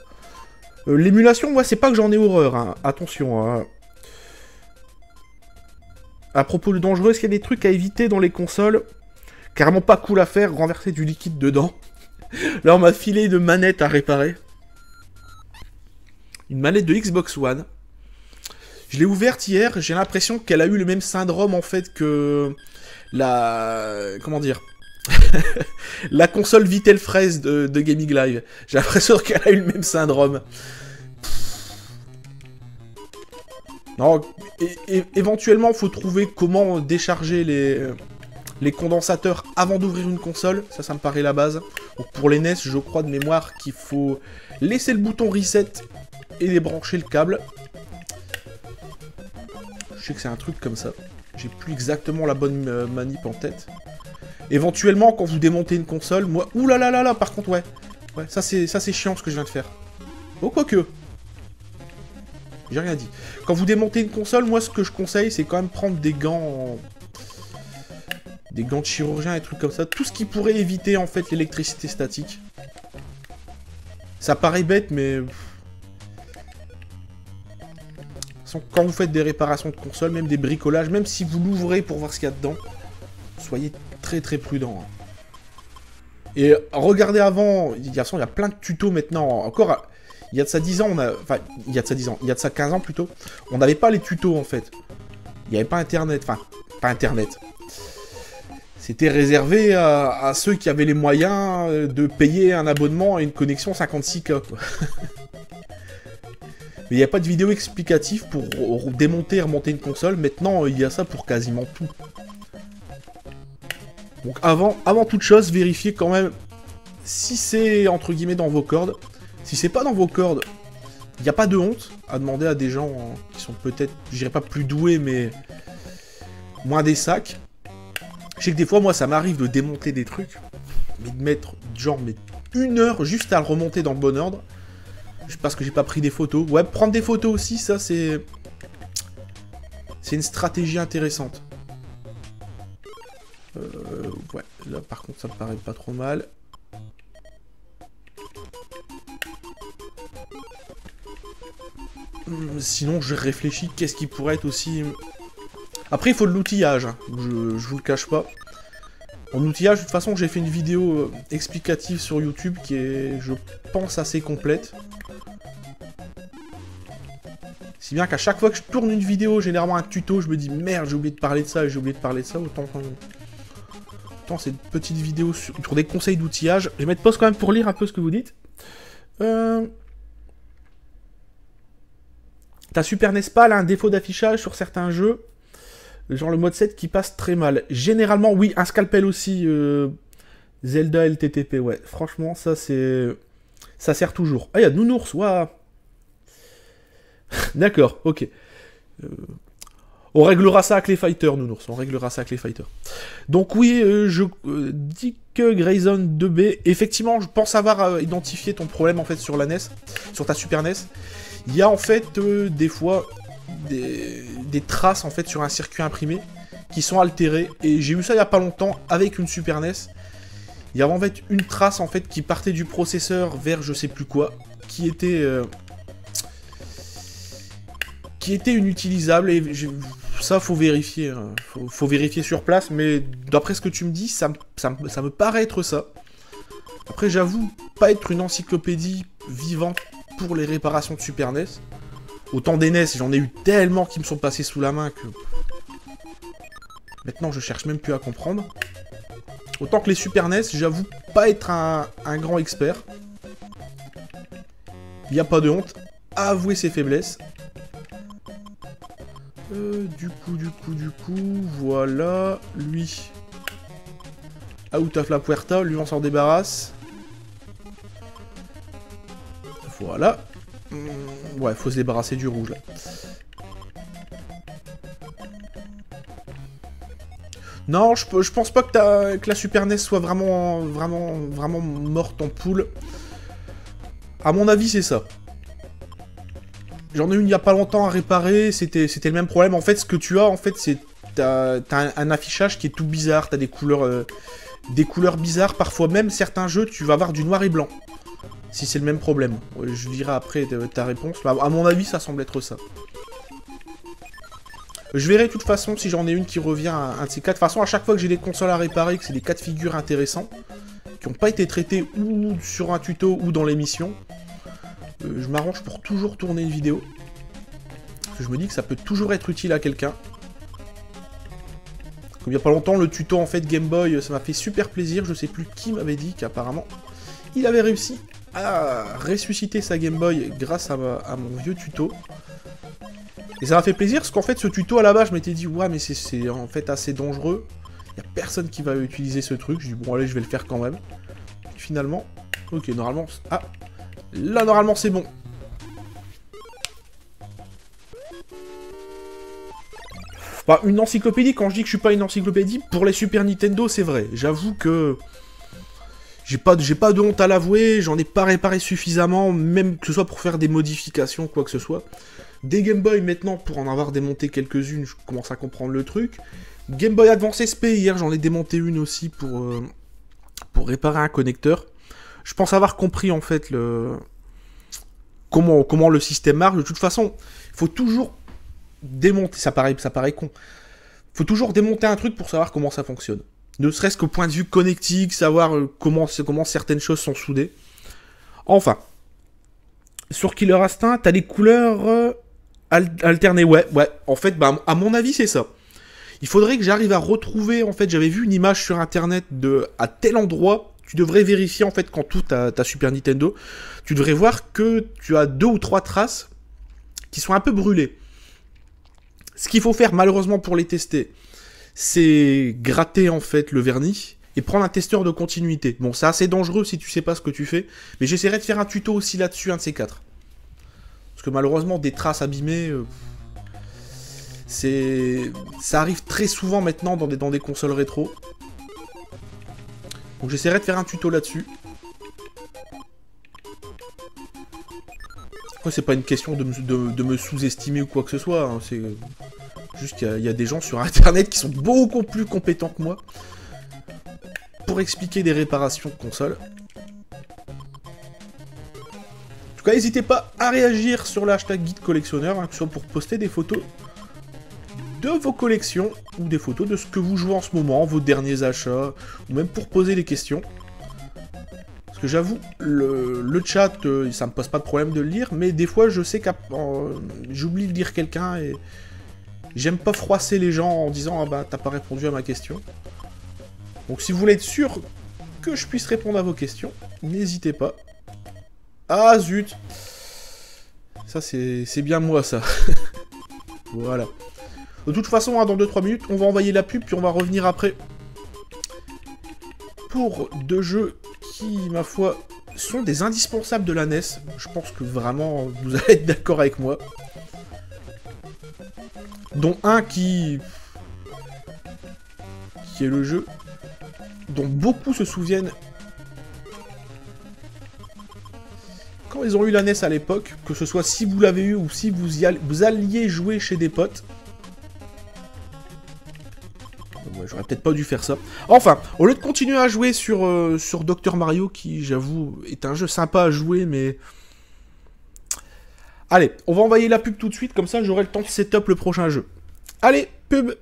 L'émulation, moi, c'est pas que j'en ai horreur. Hein. Attention. Hein. À propos de dangereux, est-ce qu'il y a des trucs à éviter dans les consoles? Carrément pas cool à faire, renverser du liquide dedans. Là, on m'a filé une manette à réparer. Une manette de Xbox One. Je l'ai ouverte hier, j'ai l'impression qu'elle a eu le même syndrome, en fait, que la... Comment dire? La console Vitel Fraise de Gaming Live. J'ai l'impression qu'elle a eu le même syndrome. Non, éventuellement, il faut trouver comment décharger les condensateurs avant d'ouvrir une console. Ça me paraît la base. Donc pour les NES, je crois de mémoire qu'il faut laisser le bouton reset et débrancher le câble. Je sais que c'est un truc comme ça. J'ai plus exactement la bonne manip en tête. Éventuellement, quand vous démontez une console, moi... Ouh là là là là, par contre, ouais. Ouais, ça c'est chiant ce que je viens de faire. Oh, quoique. J'ai rien dit. Quand vous démontez une console, moi, ce que je conseille, c'est quand même prendre des gants... Des gants de chirurgien et trucs comme ça. Tout ce qui pourrait éviter, en fait, l'électricité statique. Ça paraît bête, mais... Quand vous faites des réparations de console, même des bricolages, même si vous l'ouvrez pour voir ce qu'il y a dedans, soyez très très prudent. Et regardez avant, il y a plein de tutos maintenant. Encore, il y a de ça 10 ans, enfin, il y a de ça 10 ans, il y a de ça 15 ans plutôt, on n'avait pas les tutos en fait. Il n'y avait pas Internet, enfin, pas Internet. C'était réservé à ceux qui avaient les moyens de payer un abonnement et une connexion 56K, quoi. Mais il n'y a pas de vidéo explicative pour démonter et remonter une console. Maintenant, il y a ça pour quasiment tout. Donc avant toute chose, vérifiez quand même si c'est, entre guillemets, dans vos cordes. Si c'est pas dans vos cordes, il n'y a pas de honte à demander à des gens qui sont peut-être, je dirais pas plus doués, mais moins des sacs. Je sais que des fois, moi, ça m'arrive de démonter des trucs, mais de mettre, genre, mais 1 heure juste à le remonter dans le bon ordre. Parce que j'ai pas pris des photos. Ouais, prendre des photos aussi, ça, c'est une stratégie intéressante. Ouais, là, par contre, ça me paraît pas trop mal. Sinon, je réfléchis, qu'est-ce qui pourrait être aussi... Après, il faut de l'outillage, hein. Je vous le cache pas. En outillage, de toute façon, j'ai fait une vidéo explicative sur YouTube qui est, je pense, assez complète. Si bien qu'à chaque fois que je tourne une vidéo, généralement un tuto, je me dis merde, j'ai oublié de parler de ça, j'ai oublié de parler de ça, autant cette petite vidéo sur des conseils d'outillage. Je vais mettre pause quand même pour lire un peu ce que vous dites. Ta Super NES PAL a un défaut d'affichage sur certains jeux, genre le mode 7 qui passe très mal. Généralement, oui, un scalpel aussi, Zelda LTTP, ouais. Franchement, ça c'est... Ça sert toujours. Ah, il y a Nounours, waouh. D'accord, ok. On réglera ça avec les fighters, Nounours. On réglera ça avec les fighters. Donc oui, je dis que Grayson 2B, effectivement, je pense avoir identifié ton problème en fait sur la NES, sur ta Super NES. Il y a en fait des fois des traces en fait sur un circuit imprimé qui sont altérées. Et j'ai eu ça il y a pas longtemps avec une Super NES. Il y avait en fait une trace en fait qui partait du processeur vers je sais plus quoi, qui était inutilisable, et ça faut vérifier, hein. Faut vérifier sur place, mais d'après ce que tu me dis, ça me paraît être ça. Après j'avoue, pas être une encyclopédie vivante pour les réparations de Super NES. Autant des NES, j'en ai eu tellement qui me sont passés sous la main que... Maintenant, je cherche même plus à comprendre. Autant que les Super NES, j'avoue pas être un grand expert. Il n'y a pas de honte. À avouer ses faiblesses. Du coup, voilà. Lui. Out of la puerta, lui on s'en débarrasse. Voilà. Ouais, faut se débarrasser du rouge là. Non, je pense pas que la Super NES soit vraiment morte en poule. À mon avis, c'est ça. J'en ai une il y a pas longtemps à réparer, c'était le même problème. En fait, ce que tu as, en fait, c'est... T'as un affichage qui est tout bizarre, t'as des couleurs bizarres. Parfois même, certains jeux, tu vas avoir du noir et blanc. Si c'est le même problème. Je dirai après ta réponse. Mais à mon avis, ça semble être ça. Je verrai de toute façon si j'en ai une qui revient à un de ces cas. De toute façon, à chaque fois que j'ai des consoles à réparer, que c'est des cas de figure intéressants, qui n'ont pas été traités ou sur un tuto ou dans l'émission, je m'arrange pour toujours tourner une vidéo. Parce que je me dis que ça peut toujours être utile à quelqu'un. Comme il n'y a pas longtemps, le tuto en fait Game Boy, ça m'a fait super plaisir. Je sais plus qui m'avait dit qu'apparemment, il avait réussi à ressusciter sa Game Boy grâce à mon vieux tuto. Et ça m'a fait plaisir parce qu'en fait ce tuto à la base je m'étais dit ouais mais c'est en fait assez dangereux. Il n'y a personne qui va utiliser ce truc. Je dis bon allez je vais le faire quand même. Et finalement, ok normalement... Ah là normalement c'est bon. Bah, une encyclopédie, quand je dis que je suis pas une encyclopédie, pour les Super Nintendo c'est vrai. J'avoue que... J'ai pas de honte à l'avouer, j'en ai pas réparé suffisamment, même que ce soit pour faire des modifications, quoi que ce soit. Des Game Boy maintenant, pour en avoir démonté quelques-unes, je commence à comprendre le truc. Game Boy Advance SP, hier j'en ai démonté une aussi pour réparer un connecteur. Je pense avoir compris en fait comment le système marche. De toute façon, il faut toujours démonter, ça paraît con. Il faut toujours démonter un truc pour savoir comment ça fonctionne. Ne serait-ce qu'au point de vue connectique, savoir comment certaines choses sont soudées. Enfin, sur Killer Instinct, t'as des couleurs alternées. Ouais. En fait, bah, à mon avis, c'est ça. Il faudrait que j'arrive à retrouver, en fait, j'avais vu une image sur Internet à tel endroit, tu devrais vérifier, en fait, quand tout ta Super Nintendo, tu devrais voir que tu as 2 ou 3 traces qui sont un peu brûlées. Ce qu'il faut faire, malheureusement, pour les tester, c'est gratter en fait le vernis et prendre un testeur de continuité. Bon, c'est assez dangereux si tu sais pas ce que tu fais, mais j'essaierai de faire un tuto aussi là-dessus, un de ces 4. Parce que malheureusement, des traces abîmées, ça arrive très souvent maintenant dans des consoles rétro. Donc j'essaierai de faire un tuto là-dessus. Après, c'est pas une question de me sous-estimer ou quoi que ce soit, hein, c'est... Juste qu'il y a des gens sur Internet qui sont beaucoup plus compétents que moi pour expliquer des réparations de consoles. En tout cas, n'hésitez pas à réagir sur le hashtag guide collectionneur, hein, que ce soit pour poster des photos de vos collections ou des photos de ce que vous jouez en ce moment, vos derniers achats, ou même pour poser des questions. Parce que j'avoue, le chat, ça me pose pas de problème de le lire, mais des fois, je sais que j'oublie de lire quelqu'un et... J'aime pas froisser les gens en disant « Ah bah, t'as pas répondu à ma question ». Donc si vous voulez être sûr que je puisse répondre à vos questions, n'hésitez pas. Ah zut! Ça, c'est bien moi, ça. Voilà. De toute façon, hein, dans 2-3 minutes, on va envoyer la pub, puis on va revenir après. Pour 2 jeux qui, ma foi, sont des indispensables de la NES. Je pense que vraiment, vous allez être d'accord avec moi. Dont un qui est le jeu dont beaucoup se souviennent quand ils ont eu la NES à l'époque, que ce soit si vous l'avez eu ou si vous alliez jouer chez des potes. Ouais, j'aurais peut-être pas dû faire ça. Enfin, au lieu de continuer à jouer sur Dr Mario, qui j'avoue est un jeu sympa à jouer, mais... Allez, on va envoyer la pub tout de suite, comme ça j'aurai le temps de setup le prochain jeu. Allez, pub!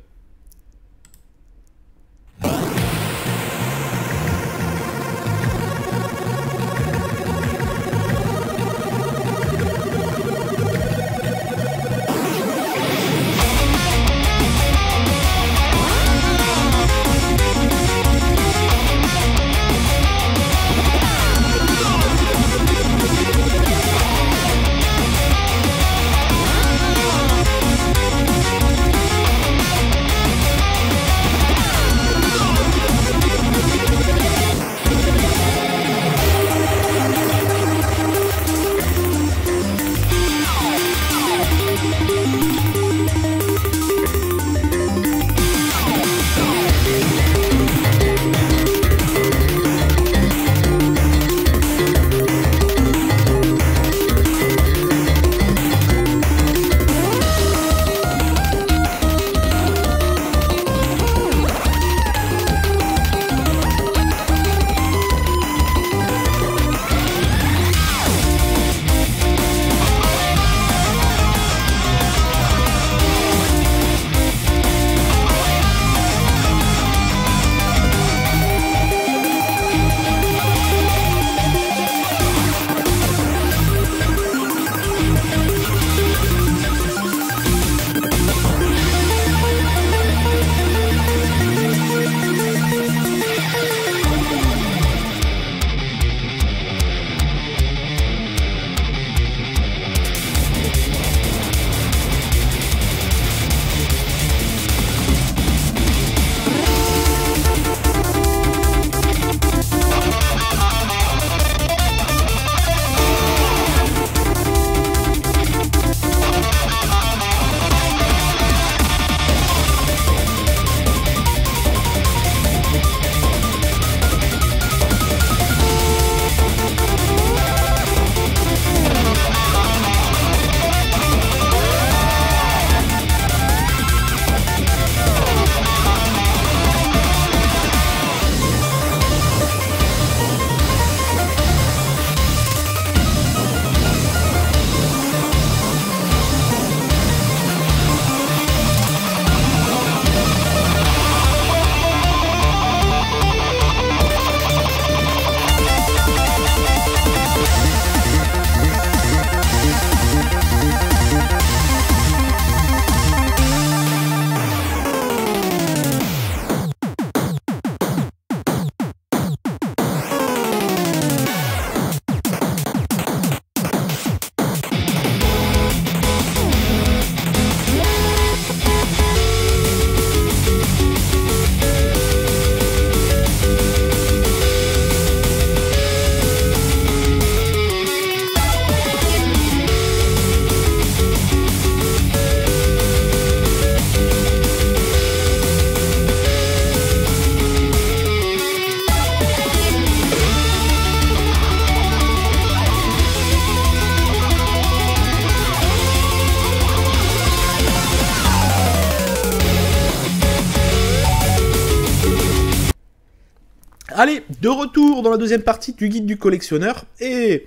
Allez, de retour dans la deuxième partie du guide du collectionneur. Et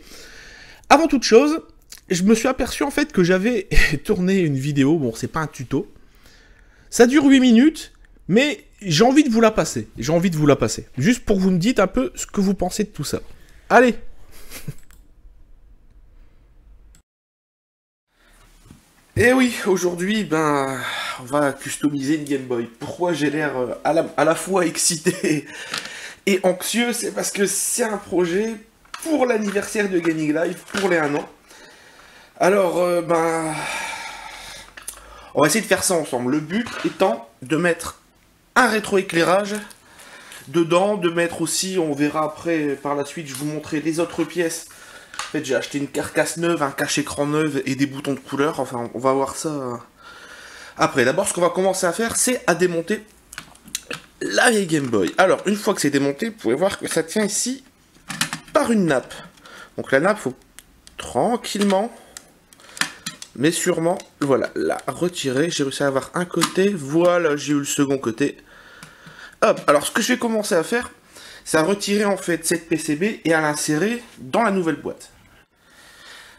avant toute chose, je me suis aperçu en fait que j'avais tourné une vidéo. Bon, c'est pas un tuto. Ça dure 8 minutes, mais j'ai envie de vous la passer. Juste pour que vous me dites un peu ce que vous pensez de tout ça. Allez. Et oui, aujourd'hui, on va customiser une Game Boy. Pourquoi j'ai l'air à la fois excité et anxieux? C'est parce que c'est un projet pour l'anniversaire de Gaming Live, pour les 1 an. Alors, on va essayer de faire ça ensemble. Le but étant de mettre un rétroéclairage dedans, de mettre aussi, on verra après, par la suite, je vous montrerai les autres pièces. En fait, j'ai acheté une carcasse neuve, un cache-écran neuf et des boutons de couleur. Enfin, on va voir ça après. D'abord, ce qu'on va commencer à faire, c'est à démonter la vieille Game Boy. Alors, une fois que c'est démonté, vous pouvez voir que ça tient ici par une nappe. Donc la nappe, il faut tranquillement, mais sûrement, voilà, la retirer. J'ai réussi à avoir un côté. Voilà, j'ai eu le second côté. Hop, alors ce que je vais commencer à faire, c'est à retirer en fait cette PCB et à l'insérer dans la nouvelle boîte.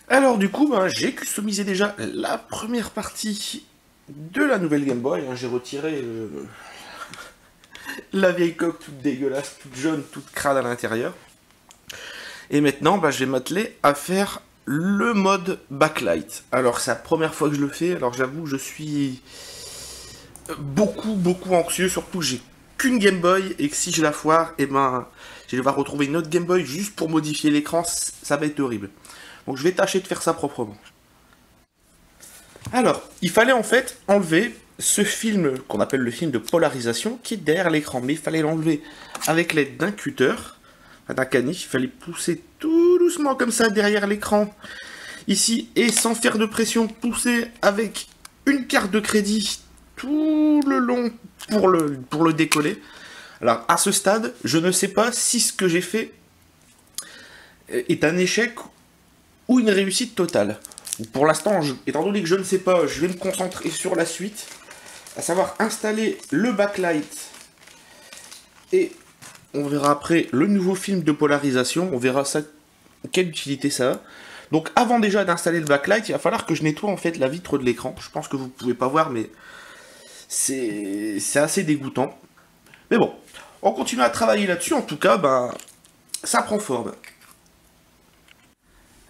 Alors du coup, j'ai customisé déjà la première partie de la nouvelle Game Boy. J'ai retiré la vieille coque toute dégueulasse, toute jaune, toute crade à l'intérieur. Et maintenant, je vais m'atteler à faire le mode backlight. Alors c'est la première fois que je le fais, alors j'avoue, je suis beaucoup anxieux, surtout j'ai qu'une Game Boy, et que si je la foire, je vais devoir retrouver une autre Game Boy juste pour modifier l'écran, ça va être horrible. Donc je vais tâcher de faire ça proprement. Alors, il fallait en fait enlever ce film qu'on appelle le film de polarisation qui est derrière l'écran, mais il fallait l'enlever avec l'aide d'un cutter, d'un canif. Il fallait pousser tout doucement comme ça derrière l'écran, ici, et sans faire de pression, pousser avec une carte de crédit tout le long pour le décoller. Alors à ce stade, je ne sais pas si ce que j'ai fait est un échec ou une réussite totale. Pour l'instant, étant donné que je ne sais pas, je vais me concentrer sur la suite, à savoir installer le backlight, et on verra après le nouveau film de polarisation, on verra ça, quelle utilité ça a. Donc avant déjà d'installer le backlight, il va falloir que je nettoie en fait la vitre de l'écran. Je pense que vous ne pouvez pas voir, mais c'est assez dégoûtant. Mais bon, on continue à travailler là-dessus. En tout cas, ça prend forme.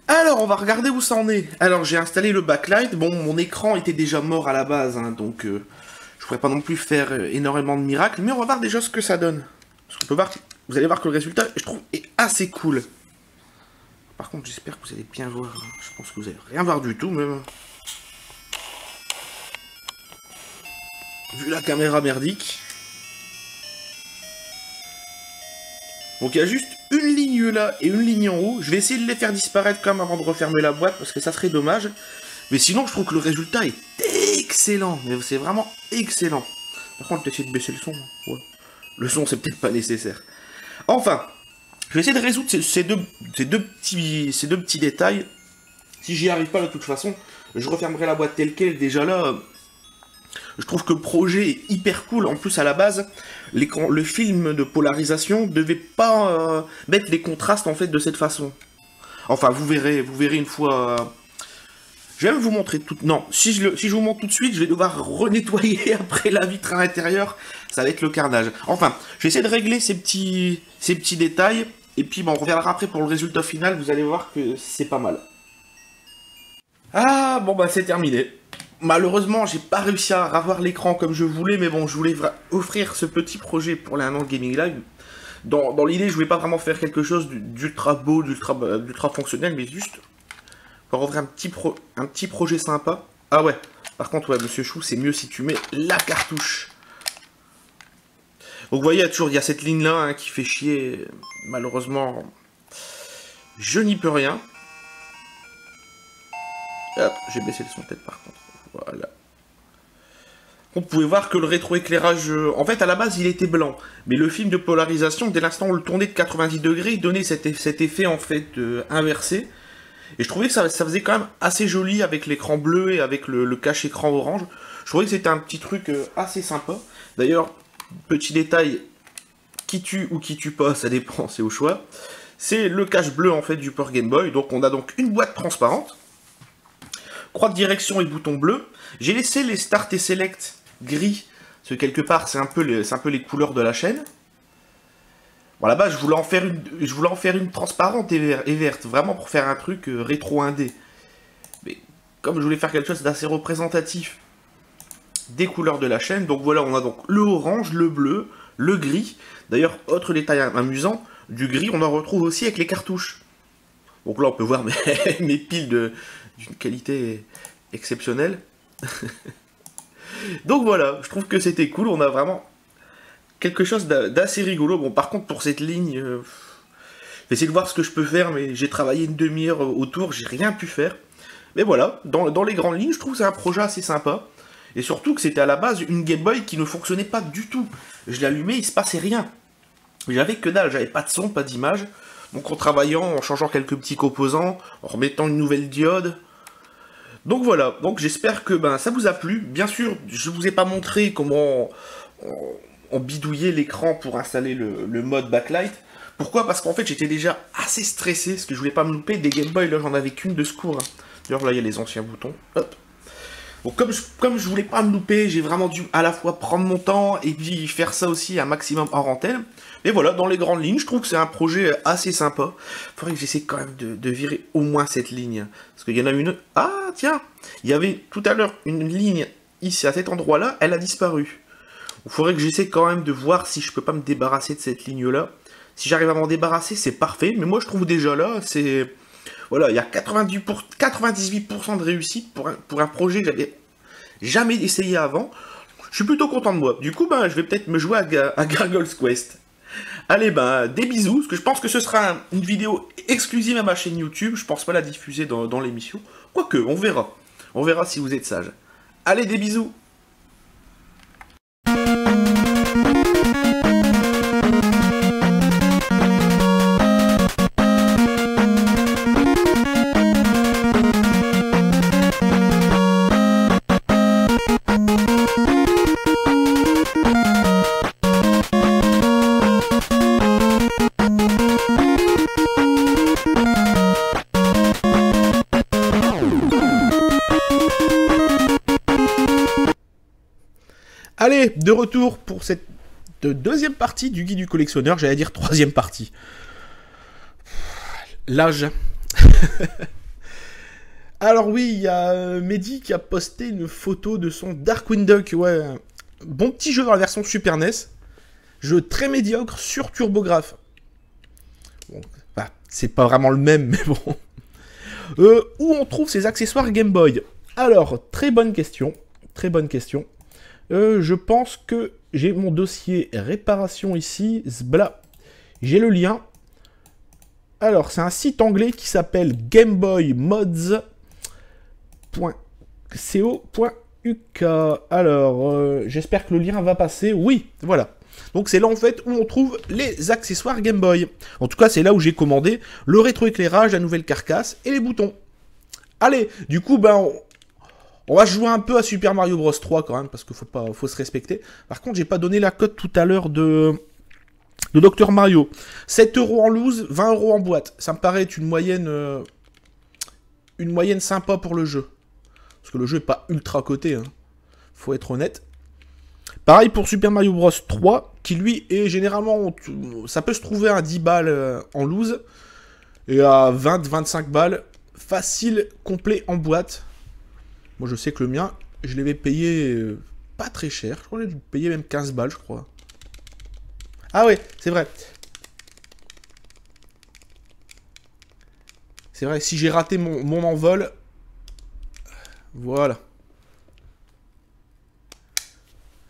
Alors, on va regarder où ça en est. Alors, j'ai installé le backlight. Bon, mon écran était déjà mort à la base, donc je ne pourrais pas non plus faire énormément de miracles. Mais on va voir déjà ce que ça donne. Parce qu'on peut voir, vous allez voir que le résultat, je trouve, est assez cool. Par contre, j'espère que vous allez bien voir. Je pense que vous allez rien voir du tout, même. Vu la caméra merdique. Donc il y a juste une ligne là et une ligne en haut. Je vais essayer de les faire disparaître quand même avant de refermer la boîte parce que ça serait dommage. Mais sinon je trouve que le résultat est excellent. Mais c'est vraiment excellent. Par contre, je vais essayer de baisser le son. Ouais. Le son c'est peut-être pas nécessaire. Enfin, je vais essayer de résoudre ces deux petits détails. Si j'y arrive pas de toute façon, je refermerai la boîte telle quelle. Déjà là... Je trouve que le projet est hyper cool. En plus, à la base, le film de polarisation devait pas mettre les contrastes en fait de cette façon. Enfin, vous verrez une fois. Je vais même vous montrer tout. Non, si je vous montre tout de suite, je vais devoir renettoyer après la vitre à l'intérieur. Ça va être le carnage. Enfin, je vais essayer de régler ces petits détails. Et puis, on reviendra après pour le résultat final. Vous allez voir que c'est pas mal. Ah, bon, c'est terminé. Malheureusement, j'ai pas réussi à avoir l'écran comme je voulais, mais bon, je voulais offrir ce petit projet pour les 1 an de Gaming Live. Dans l'idée, je voulais pas vraiment faire quelque chose d'ultra beau, d'ultra fonctionnel, mais juste pour offrir un petit projet sympa. Ah ouais, par contre, ouais, Monsieur Chou, c'est mieux si tu mets la cartouche. Donc vous voyez, il y a cette ligne-là qui fait chier. Malheureusement, je n'y peux rien. Hop, j'ai baissé le son peut-être par contre. Voilà. On pouvait voir que le rétroéclairage... En fait, à la base, il était blanc. Mais le film de polarisation, dès l'instant où on le tournait de 90 degrés, il donnait cet effet, en fait, inversé. Et je trouvais que ça faisait quand même assez joli avec l'écran bleu et avec le cache-écran orange. Je trouvais que c'était un petit truc assez sympa. D'ailleurs, petit détail qui tue ou qui tue pas, ça dépend, c'est au choix. C'est le cache bleu en fait du port Game Boy. Donc on a donc une boîte transparente, croix de direction et bouton bleu. J'ai laissé les Start et Select gris, parce que quelque part c'est un peu les couleurs de la chaîne. Bon, là-bas je voulais en faire une transparente et verte, vraiment pour faire un truc rétro indé. Mais comme je voulais faire quelque chose d'assez représentatif des couleurs de la chaîne, donc voilà, on a donc le orange, le bleu, le gris. D'ailleurs, autre détail amusant, du gris on en retrouve aussi avec les cartouches. Donc là on peut voir mes piles d'une qualité exceptionnelle. Donc voilà, je trouve que c'était cool, on a vraiment quelque chose d'assez rigolo. Bon, par contre pour cette ligne, je vais essayer de voir ce que je peux faire, mais j'ai travaillé une demi-heure autour, j'ai rien pu faire. Mais voilà, dans les grandes lignes, je trouve que c'est un projet assez sympa. Et surtout que c'était à la base une Game Boy qui ne fonctionnait pas du tout. Je l'allumais, il se passait rien. J'avais que dalle, j'avais pas de son, pas d'image. Donc en travaillant, en changeant quelques petits composants, en remettant une nouvelle diode. Donc voilà, donc j'espère que ça vous a plu. Bien sûr, je vous ai pas montré comment on bidouillait l'écran pour installer le mode backlight. Pourquoi? Parce qu'en fait j'étais déjà assez stressé, parce que je voulais pas me louper des Game Boy, là j'en avais qu'une de secours. D'ailleurs là il y a les anciens boutons. Hop. Donc comme je voulais pas me louper, j'ai vraiment dû à la fois prendre mon temps et puis faire ça aussi un maximum hors antenne. Mais voilà, dans les grandes lignes, je trouve que c'est un projet assez sympa. Faudrait que j'essaie quand même de virer au moins cette ligne. Parce qu'il y en a une... Ah tiens, il y avait tout à l'heure une ligne ici à cet endroit-là, elle a disparu. Il faudrait que j'essaie quand même de voir si je peux pas me débarrasser de cette ligne-là. Si j'arrive à m'en débarrasser, c'est parfait. Mais moi je trouve déjà là, c'est... Voilà, il y a 98% de réussite pour un projet que j'avais jamais essayé avant. Je suis plutôt content de moi. Du coup, je vais peut-être me jouer à Gargoyle's Quest. Allez, des bisous, parce que je pense que ce sera une vidéo exclusive à ma chaîne YouTube. Je pense pas la diffuser dans l'émission. Quoique, on verra. On verra si vous êtes sage. Allez, des bisous. Allez, de retour pour cette deuxième partie du guide du collectionneur, j'allais dire troisième partie. L'âge. Alors oui, il y a Mehdi qui a posté une photo de son Darkwing Duck, ouais, bon petit jeu dans la version Super NES, jeu très médiocre sur TurboGrafx. Bon, c'est pas vraiment le même, mais bon. Où on trouve ces accessoires Game Boy? Alors, très bonne question, très bonne question. Je pense que j'ai mon dossier réparation ici, zbla. J'ai le lien. Alors, c'est un site anglais qui s'appelle gameboymods.co.uk. Alors, j'espère que le lien va passer. Oui, voilà. Donc, c'est là, en fait, où on trouve les accessoires Game Boy. En tout cas, c'est là où j'ai commandé le rétroéclairage, la nouvelle carcasse et les boutons. Allez, du coup, on va jouer un peu à Super Mario Bros 3 quand même, parce qu'il faut se respecter. Par contre, j'ai pas donné la cote tout à l'heure de Dr Mario. 7 € en loose, 20 € en boîte. Ça me paraît être une moyenne sympa pour le jeu. Parce que le jeu est pas ultra coté, hein. Faut être honnête. Pareil pour Super Mario Bros 3, qui lui est généralement... Ça peut se trouver à 10 balles en loose. Et à 20-25 balles, facile, complet en boîte. Moi, je sais que le mien, je l'avais payé pas très cher. Je crois que j'ai dû payer même 15 balles, je crois. Ah ouais, c'est vrai. C'est vrai, si j'ai raté mon envol... Voilà.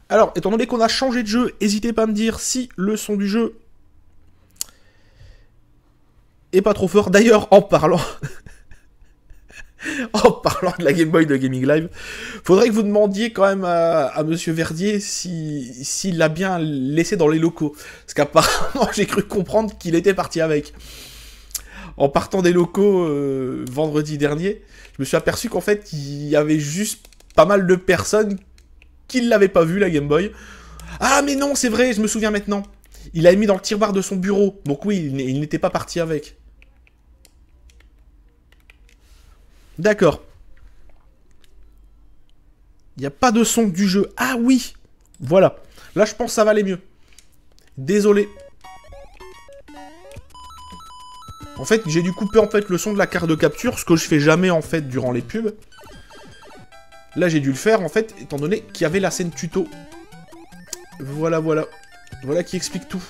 Alors, étant donné qu'on a changé de jeu, n'hésitez pas à me dire si le son du jeu est pas trop fort. D'ailleurs, en parlant... En parlant de la Game Boy de Gaming Live, faudrait que vous demandiez quand même à Monsieur Verdier s'il l'a bien laissé dans les locaux. Parce qu'apparemment, j'ai cru comprendre qu'il était parti avec. En partant des locaux vendredi dernier, je me suis aperçu qu'en fait, il y avait juste pas mal de personnes qui ne l'avaient pas vu, la Game Boy. Ah, mais non, c'est vrai, je me souviens maintenant. Il l'a mis dans le tiroir de son bureau. Donc oui, il n'était pas parti avec. D'accord. Il n'y a pas de son du jeu. Ah oui. Voilà. Là, je pense que ça va aller mieux. Désolé. En fait, j'ai dû couper en fait le son de la carte de capture, ce que je fais jamais en fait durant les pubs. Là, j'ai dû le faire en fait, étant donné qu'il y avait la scène tuto. Voilà, voilà. Voilà qui explique tout.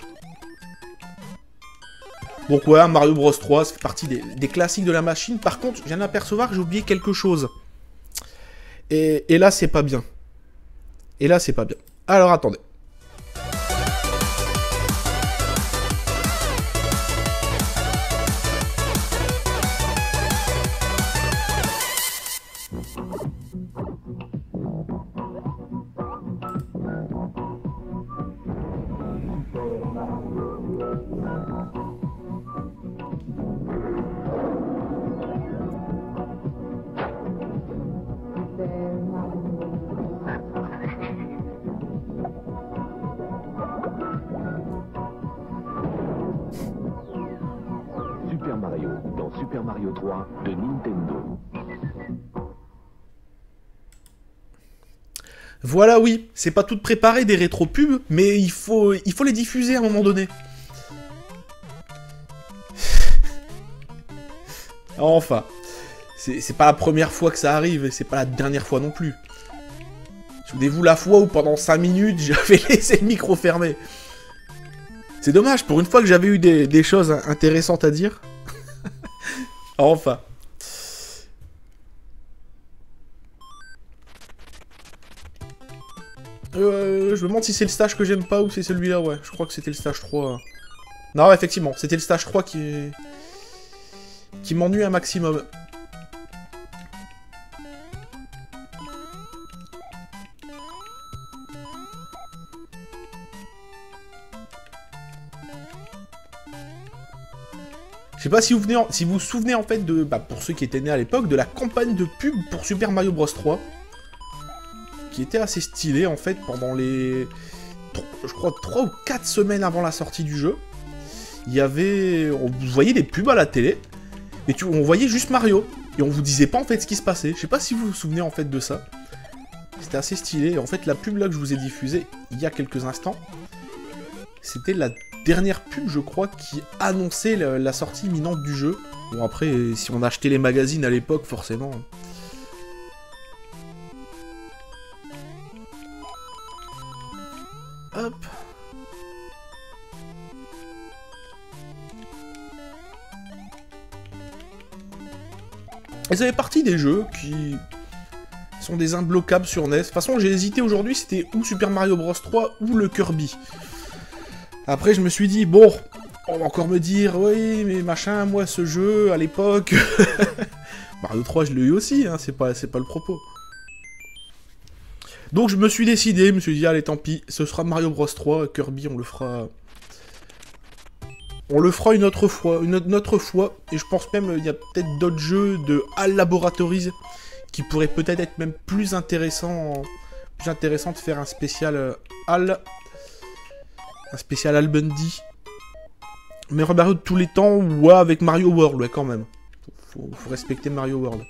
Donc ouais, Mario Bros 3, ça fait partie des classiques de la machine. Par contre, je viens d'apercevoir que j'ai oublié quelque chose. Et là, c'est pas bien. Et là, c'est pas bien. Alors, attendez. Super Mario dans Super Mario 3 de Nintendo. Voilà, oui, c'est pas tout préparé des rétro-pubs, mais il faut les diffuser à un moment donné. Enfin, c'est pas la première fois que ça arrive, et c'est pas la dernière fois non plus. Souvenez-vous la fois où pendant 5 minutes, j'avais laissé le micro fermé. C'est dommage, pour une fois que j'avais eu des choses intéressantes à dire. Enfin. Je me demande si c'est le stage que j'aime pas ou c'est celui-là, ouais. Je crois que c'était le stage 3. Non, effectivement, c'était le stage 3 qui m'ennuie un maximum. Je sais pas si vous vous souvenez en fait de, pour ceux qui étaient nés à l'époque, de la campagne de pub pour Super Mario Bros 3. Qui était assez stylée en fait pendant les, je crois, 3 ou 4 semaines avant la sortie du jeu. Il y avait, vous voyez des pubs à la télé, et on voyait juste Mario. Et on vous disait pas en fait ce qui se passait. Je sais pas si vous vous souvenez en fait de ça. C'était assez stylé. Et en fait la pub là que je vous ai diffusée il y a quelques instants, c'était la dernière pub je crois qui annonçait la sortie imminente du jeu. Bon après si on achetait les magazines à l'époque forcément... Hop. Et ça fait partie des jeux qui sont des imbloquables sur NES. De toute façon, j'ai hésité aujourd'hui, c'était ou Super Mario Bros 3 ou le Kirby. Après, je me suis dit, bon, on va encore me dire, oui, mais machin, moi, ce jeu, à l'époque... Mario 3, je l'ai eu aussi, hein, c'est pas le propos. Donc je me suis décidé, je me suis dit, allez tant pis, ce sera Mario Bros 3, Kirby on le fera... On le fera une autre fois, et je pense même, il y a peut-être d'autres jeux de HAL Laboratories qui pourraient peut-être être même plus intéressant de faire un spécial HAL... Un spécial HAL Bundy. Mais Mario de tous les temps, ouais, avec Mario World, ouais, quand même. Faut respecter Mario World.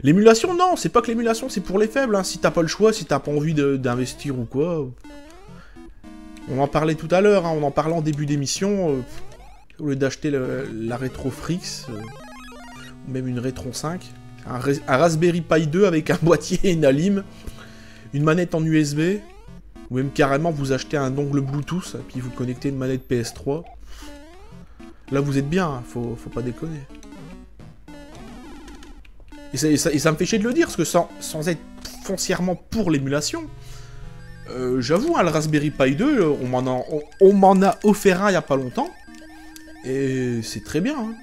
L'émulation, non, c'est pas que l'émulation, c'est pour les faibles. Hein. Si t'as pas le choix, si t'as pas envie d'investir ou quoi. On en parlait tout à l'heure, hein, on en parlait en début d'émission. Au lieu d'acheter la Retro Frix, ou même une Retron 5, un Raspberry Pi 2 avec un boîtier et une alim, une manette en USB, ou même carrément vous achetez un dongle Bluetooth, et puis vous connectez une manette PS3. Là vous êtes bien, hein, faut pas déconner. Et ça me fait chier de le dire, parce que sans être foncièrement pour l'émulation, j'avoue, hein, le Raspberry Pi 2, on m'en a offert un il y a pas longtemps, et c'est très bien. Hein.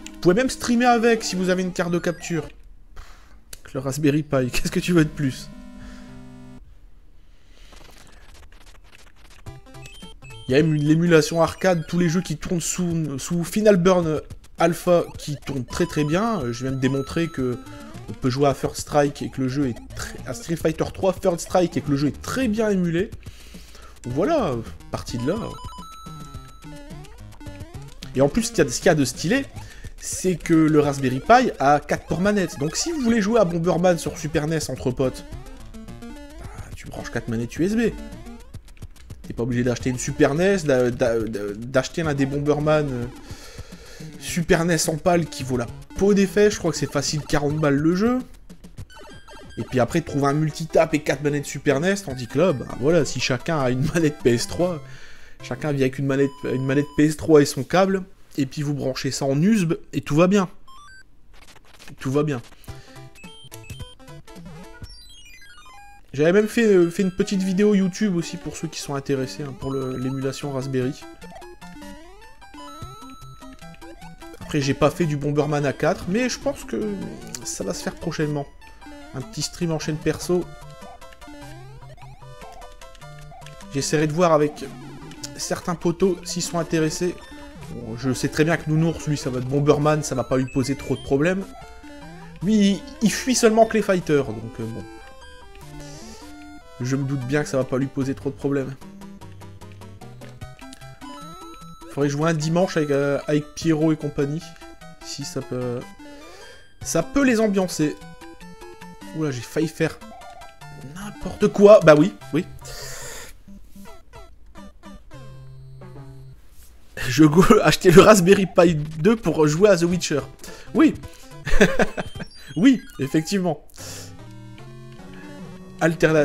Vous pouvez même streamer avec, si vous avez une carte de capture. Le Raspberry Pi, qu'est-ce que tu veux de plus? Il y a même l'émulation arcade, tous les jeux qui tournent sous Final Burn Alpha qui tournent très très bien. Je viens de démontrer que on peut jouer à Third Strike et que le jeu est à Street Fighter 3 Third Strike et que le jeu est très bien émulé. Voilà, partie de là. Et en plus, ce qu'il y a de stylé, c'est que le Raspberry Pi a 4 ports manettes. Donc si vous voulez jouer à Bomberman sur Super NES entre potes, bah, tu branches 4 manettes USB. T'es pas obligé d'acheter une Super NES, d'acheter l'un des Bomberman Super NES en pâle qui vaut la peau des fesses. Je crois que c'est facile 40 balles le jeu. Et puis après, trouver un multitap et 4 manettes Super NES, tandis que là, bah, voilà, si chacun a une manette PS3, chacun vient avec une manette PS3 et son câble, et puis vous branchez ça en USB, et tout va bien. Tout va bien. J'avais même fait une petite vidéo YouTube aussi pour ceux qui sont intéressés, hein, pour l'émulation Raspberry. Après, j'ai pas fait du Bomberman à 4, mais je pense que ça va se faire prochainement. Un petit stream en chaîne perso. J'essaierai de voir avec certains potos s'ils sont intéressés. Bon, je sais très bien que Nounours, lui, ça va être Bomberman, ça va pas lui poser trop de problèmes. Lui, il fuit seulement que les fighters, donc bon. Je me doute bien que ça va pas lui poser trop de problèmes. Faudrait jouer un dimanche avec Pierrot et compagnie. Si ça peut... Ça peut les ambiancer. Oula, j'ai failli faire n'importe quoi. Bah oui, oui. Je go acheter le Raspberry Pi 2 pour jouer à The Witcher. Oui. Oui, effectivement.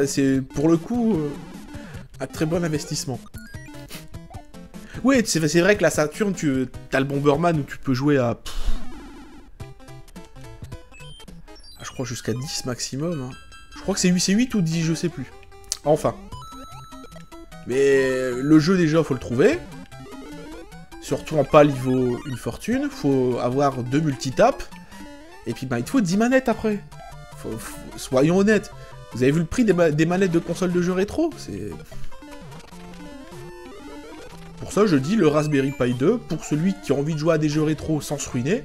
C'est pour le coup un très bon investissement. Oui, c'est vrai que la Saturn, t'as le Bomberman où tu peux jouer à... je crois jusqu'à 10 maximum. Hein. Je crois que c'est 8 ou 10, je sais plus. Enfin. Mais le jeu, déjà, faut le trouver. Surtout en pâle, il vaut une fortune. Faut avoir 2 multitaps. Et puis, bah, il te faut 10 manettes après. Soyons honnêtes. Vous avez vu le prix des manettes de console de jeux rétro? C'est... Pour ça, je dis le Raspberry Pi 2, pour celui qui a envie de jouer à des jeux rétro sans se ruiner,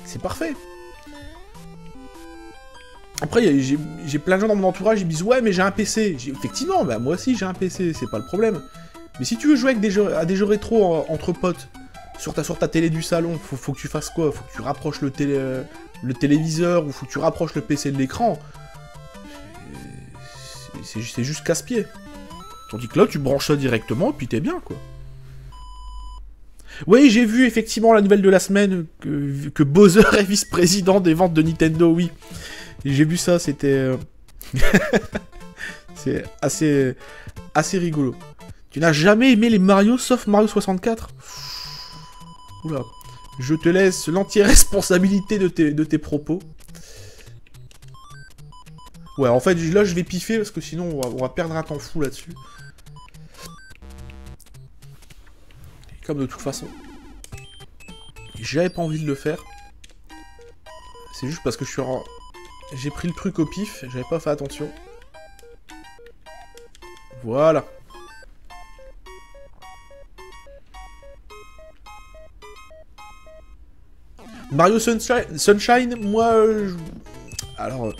c'est parfait. Après, j'ai plein de gens dans mon entourage, ils me disent « Ouais, mais j'ai un PC ». Effectivement, bah, moi aussi j'ai un PC, c'est pas le problème. Mais si tu veux jouer avec à des jeux rétro entre potes, sur ta télé du salon, faut que tu fasses quoi? Faut que tu rapproches le téléviseur, ou faut que tu rapproches le PC de l'écran. C'est juste casse-pied. Tandis que là, tu branches ça directement, et puis t'es bien, quoi. Oui, j'ai vu effectivement la nouvelle de la semaine, que Bowser est vice-président des ventes de Nintendo, oui. J'ai vu ça, c'était... c'est assez rigolo. Tu n'as jamais aimé les Mario, sauf Mario 64? Oula. Je te laisse l'entière responsabilité de tes propos. Ouais, en fait, là, je vais piffer, parce que sinon, on va perdre un temps fou là-dessus. Comme de toute façon, j'avais pas envie de le faire. C'est juste parce que j'ai pris le truc au pif, j'avais pas fait attention. Voilà. Mario Sunshine, moi... Alors,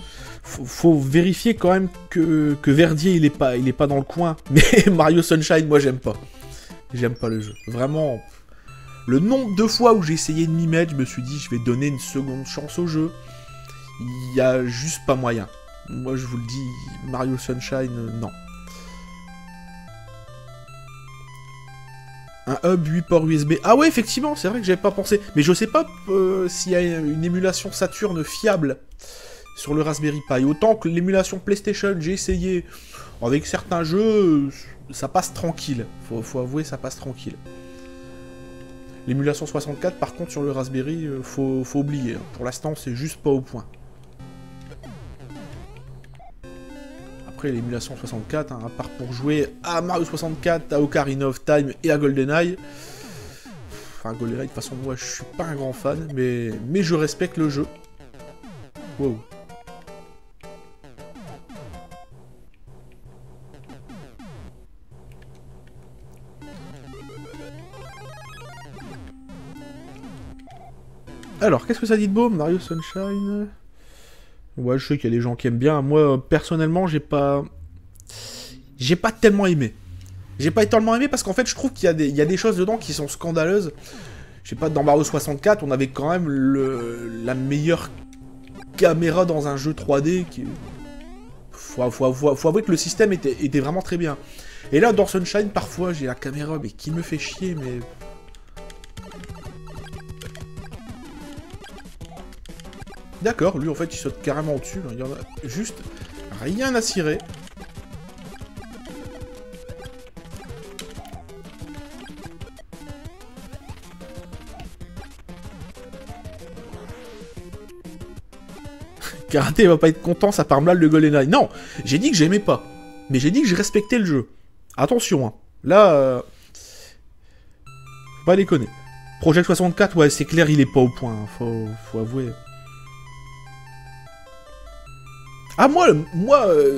faut vérifier quand même que Verdier, il est pas dans le coin. Mais Mario Sunshine, moi, j'aime pas. J'aime pas le jeu. Vraiment, le nombre de fois où j'ai essayé de m'y mettre, je me suis dit, je vais donner une seconde chance au jeu. Il y a juste pas moyen. Moi, je vous le dis, Mario Sunshine, non. Un hub 8 ports USB. Ah ouais, effectivement, c'est vrai que j'avais pas pensé. Mais je sais pas s'il y a une émulation Saturn fiable sur le Raspberry Pi. Autant que l'émulation PlayStation, j'ai essayé. Avec certains jeux, ça passe tranquille. Faut avouer, ça passe tranquille. L'émulation 64, par contre, sur le Raspberry, faut oublier. Pour l'instant, c'est juste pas au point. Après, l'émulation 64, hein, à part pour jouer à Mario 64, à Ocarina of Time et à GoldenEye. Enfin, GoldenEye, de toute façon, moi, je suis pas un grand fan, mais je respecte le jeu. Wow. Alors, qu'est-ce que ça dit de beau, Mario Sunshine? Ouais, je sais qu'il y a des gens qui aiment bien. Moi, personnellement, j'ai pas tellement aimé. J'ai pas tellement aimé parce qu'en fait, je trouve qu'il y a des choses dedans qui sont scandaleuses. Je sais pas, dans Mario 64, on avait quand même la meilleure caméra dans un jeu 3D. Faut avouer que le système était vraiment très bien. Et là, dans Sunshine, parfois, j'ai la caméra, mais qui me fait chier, mais... D'accord, lui, en fait, il saute carrément au-dessus. Il y en a juste rien à cirer. Karaté va pas être content, ça part mal de GoldenEye. Non, j'ai dit que j'aimais pas. Mais j'ai dit que je respectais le jeu. Attention, hein. Là, faut pas déconner. Project 64, ouais, c'est clair, il est pas au point. Hein. Faut avouer. Ah, moi,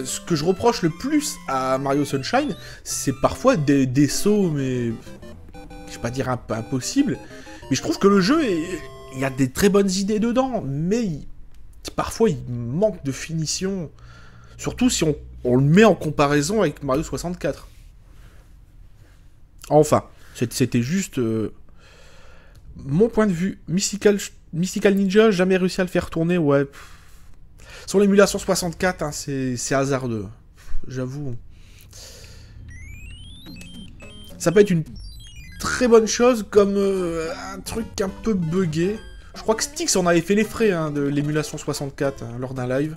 ce que je reproche le plus à Mario Sunshine, c'est parfois des sauts, mais... Je vais pas dire impossible. Mais je trouve que le jeu, il y a des très bonnes idées dedans, mais... Parfois, il manque de finition. Surtout si on le met en comparaison avec Mario 64. Enfin, c'était juste... mon point de vue. Mystical Ninja, jamais réussi à le faire tourner, ouais. Sur l'émulation 64, hein, c'est hasardeux. J'avoue. Ça peut être une très bonne chose, comme un truc un peu buggé. Je crois que Styx en avait fait les frais hein, de l'émulation 64 hein, lors d'un live.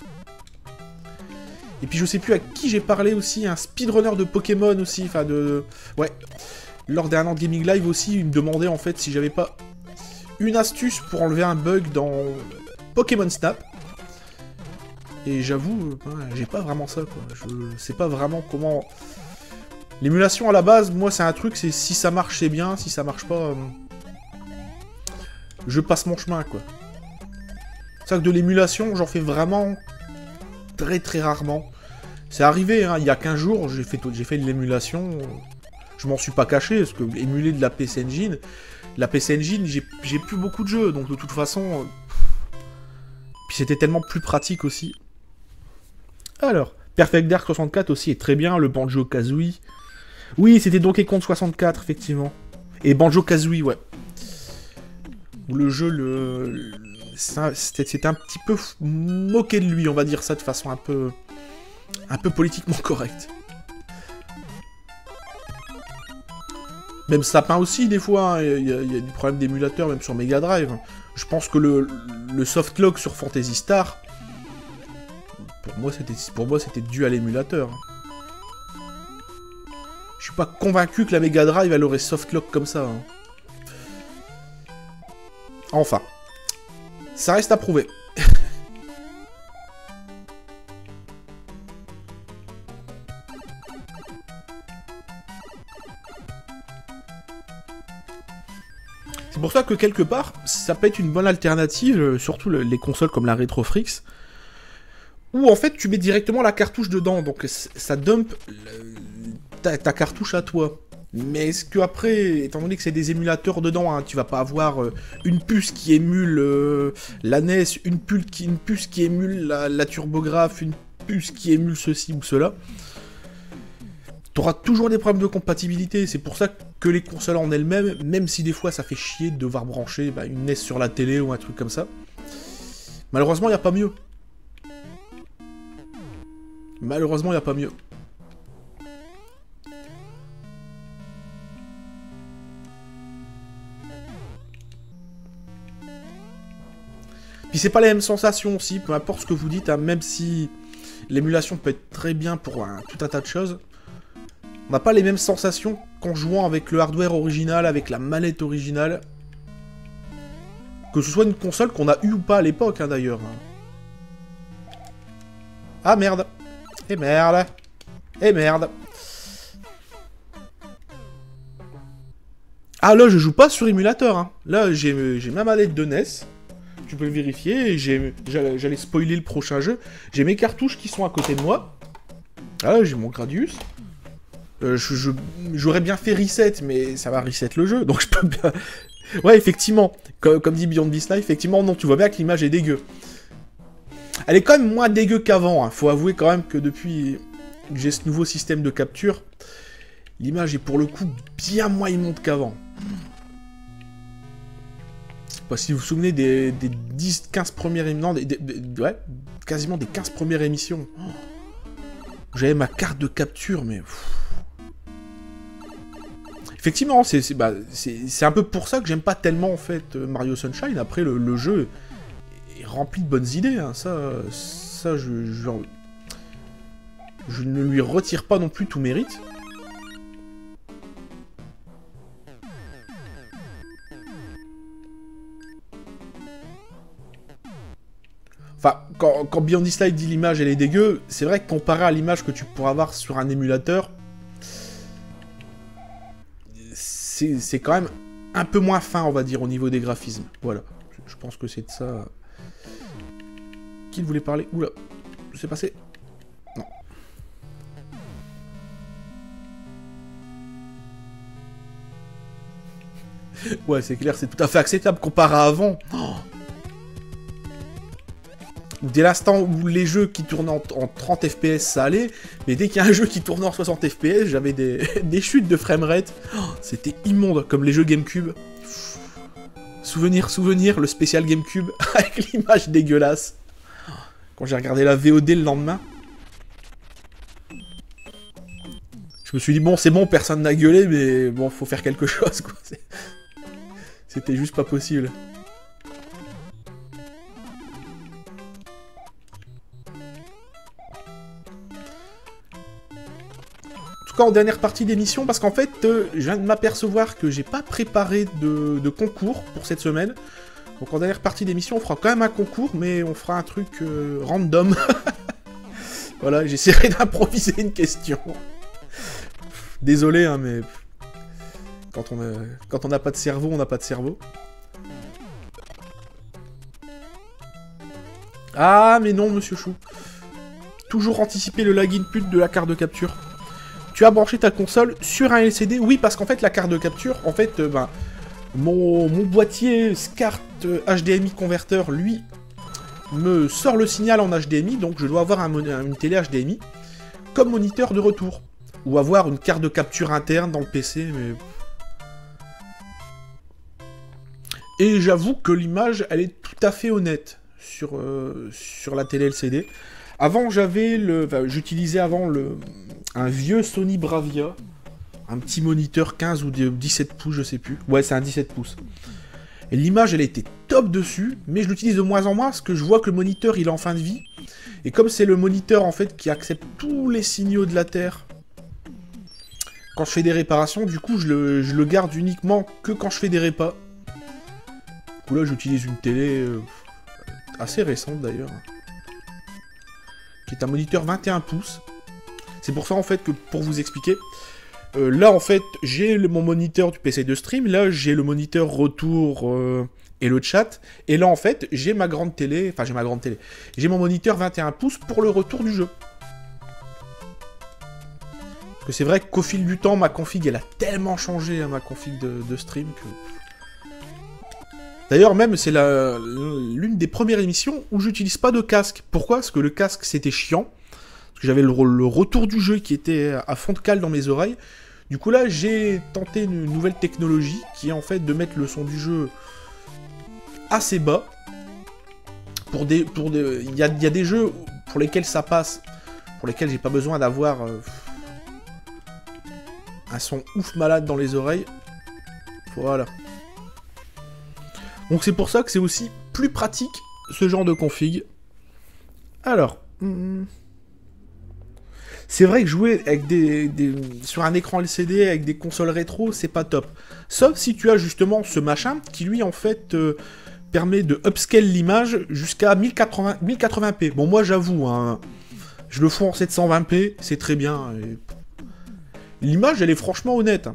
Et puis je sais plus à qui j'ai parlé aussi, un speedrunner de Pokémon aussi, enfin de... Ouais. Lors d'un an de gaming live aussi, il me demandait en fait si j'avais pas une astuce pour enlever un bug dans Pokémon Snap. Et j'avoue, j'ai pas vraiment ça quoi. Je sais pas vraiment comment... L'émulation à la base, moi c'est un truc, c'est si ça marche c'est bien, si ça marche pas... Je passe mon chemin, quoi. C'est ça que de l'émulation, j'en fais vraiment très très rarement. C'est arrivé, hein, il y a 15 jours, j'ai fait de l'émulation. Je m'en suis pas caché, parce que émuler de la PC Engine, j'ai plus beaucoup de jeux, donc de toute façon... Puis c'était tellement plus pratique aussi. Alors, Perfect Dark 64 aussi est très bien, le Banjo-Kazooie. Oui, c'était Donkey Kong 64, effectivement. Et Banjo-Kazooie, ouais. Où le jeu, c'était un petit peu moqué de lui, on va dire ça de façon un peu politiquement correcte. Même Sapin aussi, des fois, il y a des problèmes d'émulateur, même sur Mega Drive. Je pense que le softlock sur Phantasy Star, pour moi, c'était dû à l'émulateur. Je suis pas convaincu que la Mega Drive, elle aurait softlock comme ça. Hein. Enfin, ça reste à prouver. C'est pour ça que quelque part, ça peut être une bonne alternative, surtout les consoles comme la Retrofrix, où en fait tu mets directement la cartouche dedans, donc ça dump ta cartouche à toi. Mais est-ce que après, étant donné que c'est des émulateurs dedans, hein, tu vas pas avoir une puce qui émule la NES, une puce qui émule la turbographe, une puce qui émule ceci ou cela. T'auras toujours des problèmes de compatibilité, c'est pour ça que les consoles en elles-mêmes, même si des fois ça fait chier de devoir brancher une NES sur la télé ou un truc comme ça, malheureusement il n'y a pas mieux. Malheureusement il n'y a pas mieux. Puis c'est pas la même sensation aussi, peu importe ce que vous dites, hein, même si l'émulation peut être très bien pour tout un tas de choses, on n'a pas les mêmes sensations qu'en jouant avec le hardware original, avec la manette originale. Que ce soit une console qu'on a eu ou pas à l'époque, hein, d'ailleurs. Ah merde. Et merde. Et merde. Ah là, je joue pas sur émulateur. Hein. Là, j'ai ma manette de NES. Tu peux le vérifier. J'allais spoiler le prochain jeu. J'ai mes cartouches qui sont à côté de moi. Ah là, j'ai mon Gradius. J'aurais bien fait reset, mais ça va reset le jeu, donc je peux bien... Ouais, effectivement, comme dit Beyond This Life, effectivement, non, tu vois bien que l'image est dégueu. Elle est quand même moins dégueu qu'avant, hein. Faut avouer quand même que depuis que j'ai ce nouveau système de capture, l'image est pour le coup bien moins immonde qu'avant. Je sais pas si vous vous souvenez des 10-15 premières émissions, ouais, quasiment des 15 premières émissions. J'avais ma carte de capture, mais... Effectivement, c'est un peu pour ça que j'aime pas tellement, en fait, Mario Sunshine. Après, le jeu est rempli de bonnes idées, hein. Ça je ne lui retire pas non plus tout mérite. Enfin, quand Beyond This Light dit l'image elle est dégueu, c'est vrai que comparé à l'image que tu pourras avoir sur un émulateur, c'est quand même un peu moins fin, on va dire, au niveau des graphismes. Voilà, je pense que c'est de ça... Qui voulait parler? Oula, c'est passé? Non. Ouais, c'est clair, c'est tout à fait acceptable comparé à avant. Oh, dès l'instant où les jeux qui tournaient en 30 FPS, ça allait, mais dès qu'il y a un jeu qui tournait en 60 FPS, j'avais des chutes de framerate. Oh, c'était immonde, comme les jeux GameCube. Souvenir, le spécial GameCube, avec l'image dégueulasse. Quand j'ai regardé la VOD le lendemain, je me suis dit, bon, c'est bon, personne n'a gueulé, mais bon, faut faire quelque chose, quoi. C'était juste pas possible. En tout cas, en dernière partie d'émission, parce qu'en fait, je viens de m'apercevoir que j'ai pas préparé de concours pour cette semaine. Donc en dernière partie d'émission, on fera quand même un concours, mais on fera un truc random. Voilà, j'essaierai d'improviser une question. Désolé, hein, mais... Quand on n'a pas de cerveau, on n'a pas de cerveau. Ah, mais non, monsieur Chou. Toujours anticiper le lag input de la carte de capture. Tu as branché ta console sur un LCD? Oui, parce qu'en fait, la carte de capture, en fait, mon boîtier SCART HDMI converteur, lui, me sort le signal en HDMI, donc je dois avoir une télé HDMI comme moniteur de retour. Ou avoir une carte de capture interne dans le PC, mais... Et j'avoue que l'image, elle est tout à fait honnête sur la télé LCD. Avant, j'utilisais avant un vieux Sony Bravia, un petit moniteur 15 ou 17 pouces, je sais plus. Ouais, c'est un 17 pouces. Et l'image, elle était top dessus, mais je l'utilise de moins en moins parce que je vois que le moniteur, il est en fin de vie. Et comme c'est le moniteur, en fait, qui accepte tous les signaux de la Terre quand je fais des réparations, du coup, je le garde uniquement que quand je fais des répas. Du coup, là, j'utilise une télé assez récente, d'ailleurs, qui est un moniteur 21 pouces. C'est pour ça, en fait, que pour vous expliquer, là, en fait, j'ai mon moniteur du PC de stream, là, j'ai le moniteur retour et le chat, et là, en fait, j'ai ma grande télé, enfin, j'ai mon moniteur 21 pouces pour le retour du jeu. Parce que c'est vrai qu'au fil du temps, ma config, elle a tellement changé, hein, ma config de stream, que... D'ailleurs, même, c'est l'une des premières émissions où j'utilise pas de casque. Pourquoi? Parce que le casque, c'était chiant. Parce que j'avais le retour du jeu qui était à fond de cale dans mes oreilles. Du coup, là, j'ai tenté une nouvelle technologie qui est en fait de mettre le son du jeu assez bas. Il y a des jeux pour lesquels ça passe, pour lesquels j'ai pas besoin d'avoir un son ouf malade dans les oreilles. Voilà. Donc c'est pour ça que c'est aussi plus pratique, ce genre de config. Alors... C'est vrai que jouer avec sur un écran LCD avec des consoles rétro, c'est pas top. Sauf si tu as justement ce machin qui lui en fait permet de upscale l'image jusqu'à 1080p. Bon, moi j'avoue, hein, je le fais en 720p, c'est très bien. L'image elle est franchement honnête.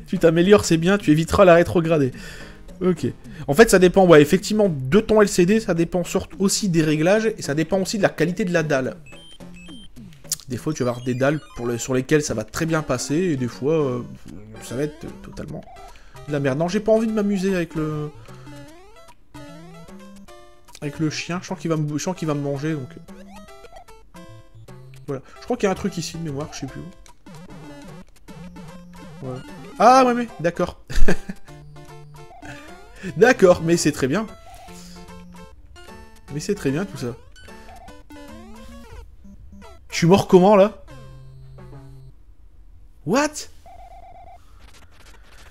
Tu t'améliores, c'est bien, tu éviteras la rétrogradée. Ok. En fait, ça dépend, ouais, effectivement, de ton LCD, ça dépend surtout aussi des réglages, et ça dépend aussi de la qualité de la dalle. Des fois, tu vas avoir des dalles sur lesquelles ça va très bien passer, et des fois, ça va être totalement de la merde. Non, j'ai pas envie de m'amuser avec Avec le chien, je sens qu'il va me manger, donc... Voilà. Je crois qu'il y a un truc ici de mémoire, je sais plus où. Voilà. Ah ouais, mais d'accord. D'accord, mais c'est très bien. Mais c'est très bien tout ça. Je suis mort comment là? What?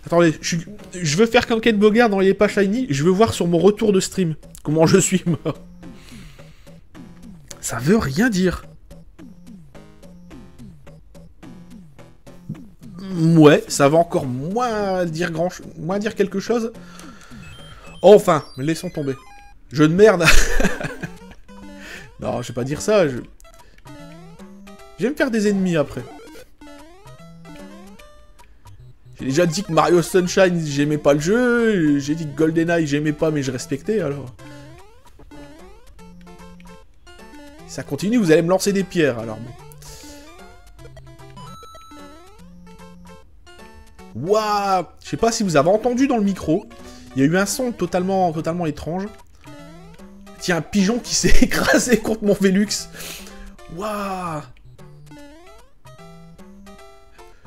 Attendez, je veux faire comme Ken Bogard dans les pas shiny, je veux voir sur mon retour de stream comment je suis mort. Ça veut rien dire. Ouais, ça va encore moins dire quelque chose. Enfin, laissons tomber. Jeu de merde. Non, je vais pas dire ça. Je vais me faire des ennemis après. J'ai déjà dit que Mario Sunshine, j'aimais pas le jeu. J'ai dit que GoldenEye, j'aimais pas, mais je respectais, alors. Ça continue, vous allez me lancer des pierres, alors. Waouh! Je sais pas si vous avez entendu dans le micro. Il y a eu un son totalement étrange. Tiens, un pigeon qui s'est écrasé contre mon Velux. Waouh!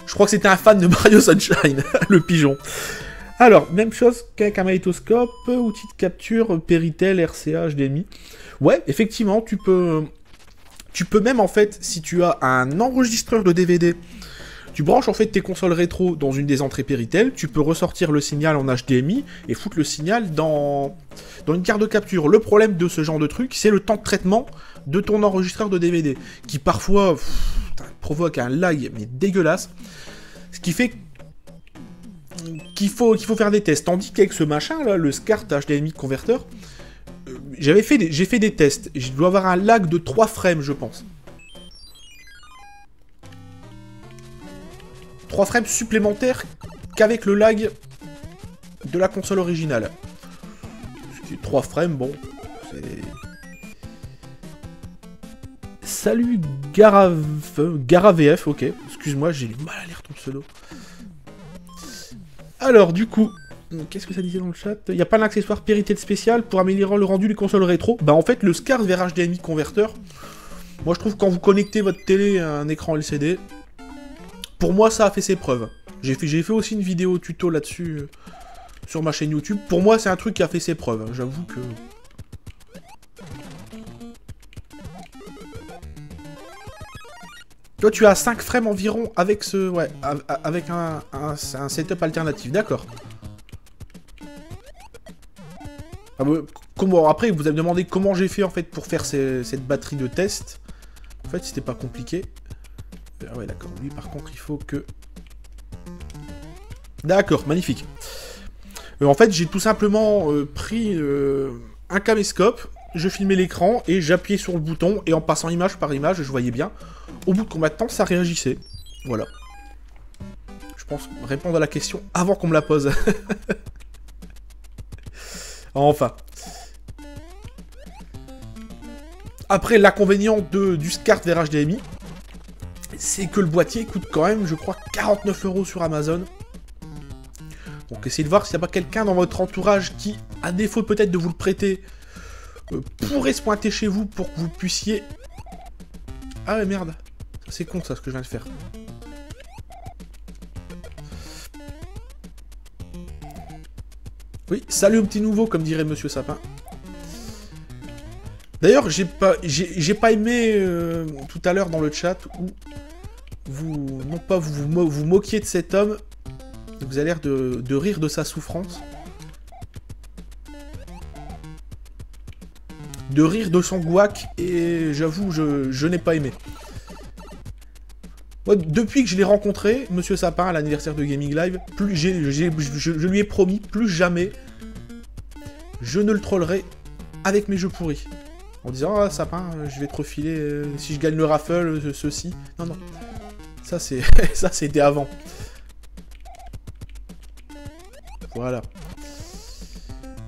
Je crois que c'était un fan de Mario Sunshine, le pigeon. Alors, même chose qu'avec un magnétoscope, outil de capture, Péritel, RCA, HDMI. Ouais, effectivement, tu peux même, en fait, si tu as un enregistreur de DVD, tu branches, en fait, tes consoles rétro dans une des entrées Péritel, tu peux ressortir le signal en HDMI et foutre le signal dans une carte de capture. Le problème de ce genre de truc, c'est le temps de traitement de ton enregistreur de DVD, qui parfois provoque un lag, mais dégueulasse. Ce qui fait qu'il faut faire des tests. Tandis qu'avec ce machin là, le SCART HDMI converteur, j'ai fait des tests. Je dois avoir un lag de 3 frames, je pense. 3 frames supplémentaires qu'avec le lag de la console originale. 3 frames, bon, c'est... Salut GaraVF, ok. Excuse-moi, j'ai du mal à lire ton pseudo. Alors, du coup, qu'est-ce que ça disait dans le chat? Il n'y a pas d'accessoire Péritel spécial pour améliorer le rendu des consoles rétro? Bah en fait, le SCART vers HDMI converteur, moi je trouve que quand vous connectez votre télé à un écran LCD, pour moi ça a fait ses preuves. J'ai fait aussi une vidéo tuto là-dessus sur ma chaîne YouTube. Pour moi c'est un truc qui a fait ses preuves, j'avoue que... Toi, tu as 5 frames environ avec ce... Ouais, avec un setup alternatif, d'accord. Ah, comment, après, vous allez me demander comment j'ai fait, en fait, pour faire cette batterie de test. En fait, c'était pas compliqué. Ah ouais, d'accord. Lui, par contre, il faut que... D'accord, magnifique. En fait, j'ai tout simplement pris un caméscope, je filmais l'écran, et j'appuyais sur le bouton, et en passant image par image, je voyais bien... Au bout de combien de temps ça réagissait? Voilà. Je pense répondre à la question avant qu'on me la pose. Enfin. Après, l'inconvénient du SCART vers HDMI, c'est que le boîtier coûte quand même, je crois, 49 € sur Amazon. Donc essayez de voir s'il n'y a pas quelqu'un dans votre entourage qui, à défaut peut-être de vous le prêter, pourrait se pointer chez vous pour que vous puissiez... Ah ouais, merde. C'est con ça, ce que je viens de faire. Oui, salut au petit nouveau, comme dirait Monsieur Sapin. D'ailleurs, j'ai pas aimé tout à l'heure dans le chat où vous, non pas vous moquiez de cet homme, vous avez l'air de rire de sa souffrance. De rire de son gouac, et j'avoue, je n'ai pas aimé. Moi, depuis que je l'ai rencontré, Monsieur Sapin, à l'anniversaire de Gaming Live, je lui ai promis, plus jamais, je ne le trollerai avec mes jeux pourris. En disant, ah, Sapin, je vais te refiler, si je gagne le raffle, ceci. Non, non. Ça, c'est ça, c'était avant. Voilà.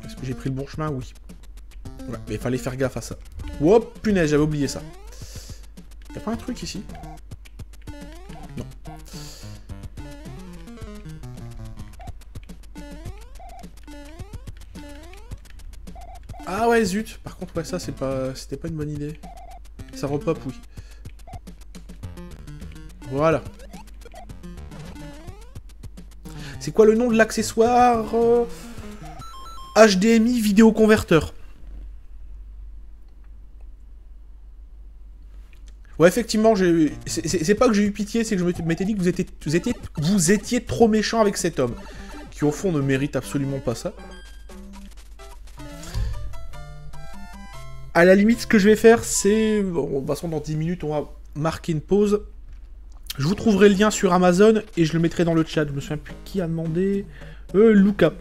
Est-ce que j'ai pris le bon chemin? Oui. Ouais, mais il fallait faire gaffe à ça. Oh, punaise, j'avais oublié ça. Y'a pas un truc ici? Non. Ah ouais, zut. Par contre, ouais, ça, c'était pas une bonne idée. Ça repop, oui. Voilà. C'est quoi le nom de l'accessoire HDMI vidéoconverteur. Ouais, effectivement, c'est pas que j'ai eu pitié, c'est que je m'étais dit que vous étiez trop méchant avec cet homme. Qui, au fond, ne mérite absolument pas ça. À la limite, ce que je vais faire, c'est... Bon, de toute façon, dans 10 minutes, on va marquer une pause. Je vous trouverai le lien sur Amazon et je le mettrai dans le chat. Je me souviens plus qui a demandé... Luca.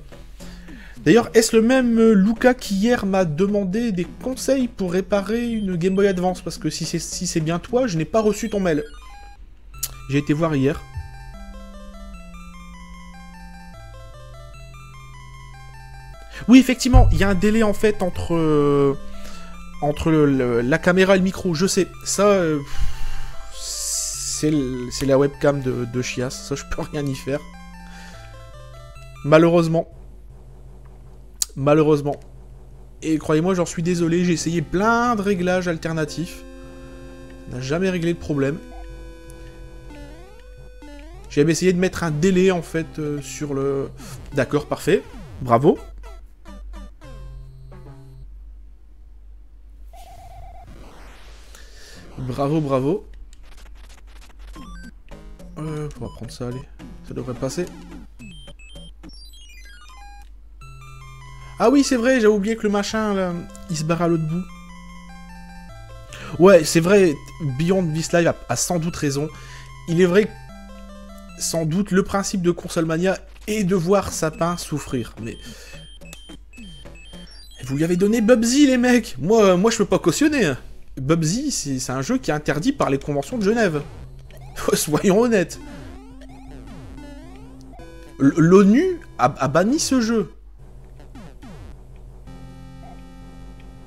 D'ailleurs, est-ce le même Luca qui hier m'a demandé des conseils pour réparer une Game Boy Advance? Parce que si c'est bien toi, je n'ai pas reçu ton mail. J'ai été voir hier. Oui, effectivement, il y a un délai en fait entre la caméra et le micro. Je sais, ça, c'est la webcam de Chias. Ça, je peux rien y faire. Malheureusement. Malheureusement. Et croyez-moi, j'en suis désolé. J'ai essayé plein de réglages alternatifs. Ça n'a jamais réglé le problème. J'ai même essayé de mettre un délai en fait sur le... D'accord, parfait. Bravo. Bravo, bravo. On va prendre ça, allez. Ça devrait passer. Ah oui, c'est vrai, j'avais oublié que le machin, là, il se barre à l'autre bout. Ouais, c'est vrai, Beyond This Live a sans doute raison. Il est vrai que, sans doute, le principe de Consolemania est de voir Sapin souffrir, mais... Vous lui avez donné Bubsy, les mecs. Moi je peux pas cautionner. Bubsy, c'est un jeu qui est interdit par les conventions de Genève. Soyons honnêtes. L'ONU a banni ce jeu.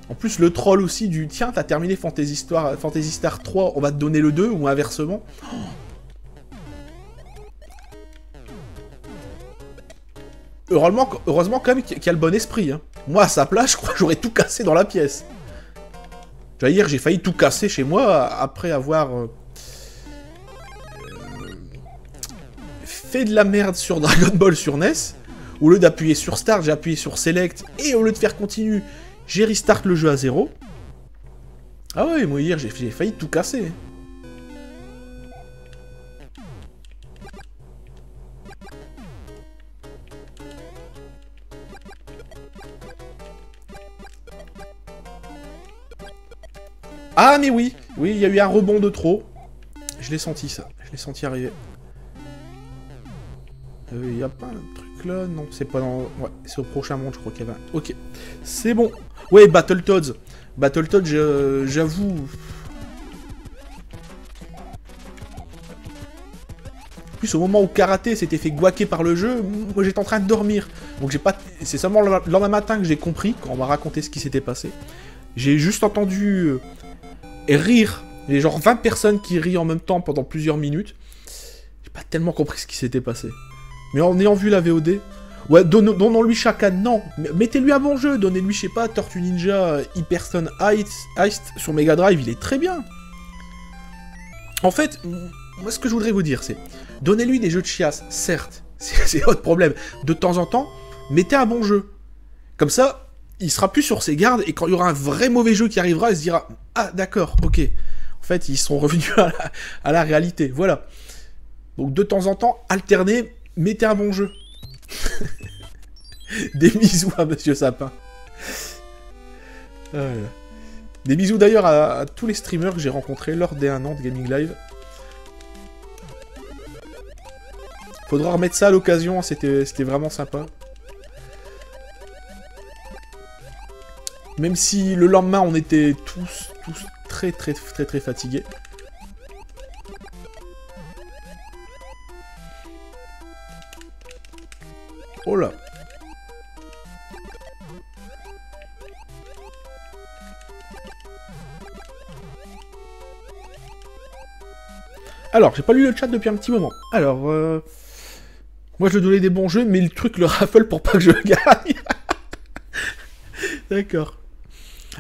En plus, le troll aussi du « Tiens, t'as terminé Phantasy Star 3, on va te donner le 2 » ou inversement. Heureusement quand même qu'il y a le bon esprit. Hein. Moi, à sa place, je crois que j'aurais tout cassé dans la pièce. J'allais dire, j'ai failli tout casser chez moi après avoir fait de la merde sur Dragon Ball sur NES. Au lieu d'appuyer sur Start, j'ai appuyé sur Select. Et au lieu de faire continue, j'ai restart le jeu à 0. Ah ouais, moi hier, j'ai failli tout casser. Ah mais oui, oui, il y a eu un rebond de trop. Je l'ai senti ça, je l'ai senti arriver. Il y a pas un truc là? Non, c'est pas dans... Ouais, c'est au prochain monde, je crois qu'il y avait un... Ok, c'est bon. Ouais, Battletoads. Battletoads, j'avoue... En plus, au moment où Karaté s'était fait guaquer par le jeu, moi j'étais en train de dormir. Donc j'ai pas... C'est seulement le lendemain matin que j'ai compris, quand on m'a raconté ce qui s'était passé. J'ai juste entendu... rire. Il y a genre 20 personnes qui rient en même temps pendant plusieurs minutes. J'ai pas tellement compris ce qui s'était passé. Mais en ayant vu la VOD... Ouais, donnons-lui Shakan, non. Mettez-lui un bon jeu, donnez-lui, je sais pas, Tortue Ninja Hyperstone Heist sur Mega Drive, il est très bien. En fait, moi ce que je voudrais vous dire, c'est... Donnez-lui des jeux de chiasse, certes, c'est votre problème. De temps en temps, mettez un bon jeu. Comme ça... il sera plus sur ses gardes, et quand il y aura un vrai mauvais jeu qui arrivera, il se dira « Ah, d'accord, ok. » En fait, ils sont revenus à la réalité, voilà. Donc, de temps en temps, alternez, mettez un bon jeu. Des bisous à Monsieur Sapin. Voilà. Des bisous d'ailleurs à tous les streamers que j'ai rencontrés lors des 1 an de Gaming Live. Faudra remettre ça à l'occasion, c'était vraiment sympa. Même si le lendemain, on était tous très fatigués. Oh là. Alors, j'ai pas lu le chat depuis un petit moment. Alors, moi je donnais des bons jeux, mais le truc, le raffle pour pas que je gagne. D'accord.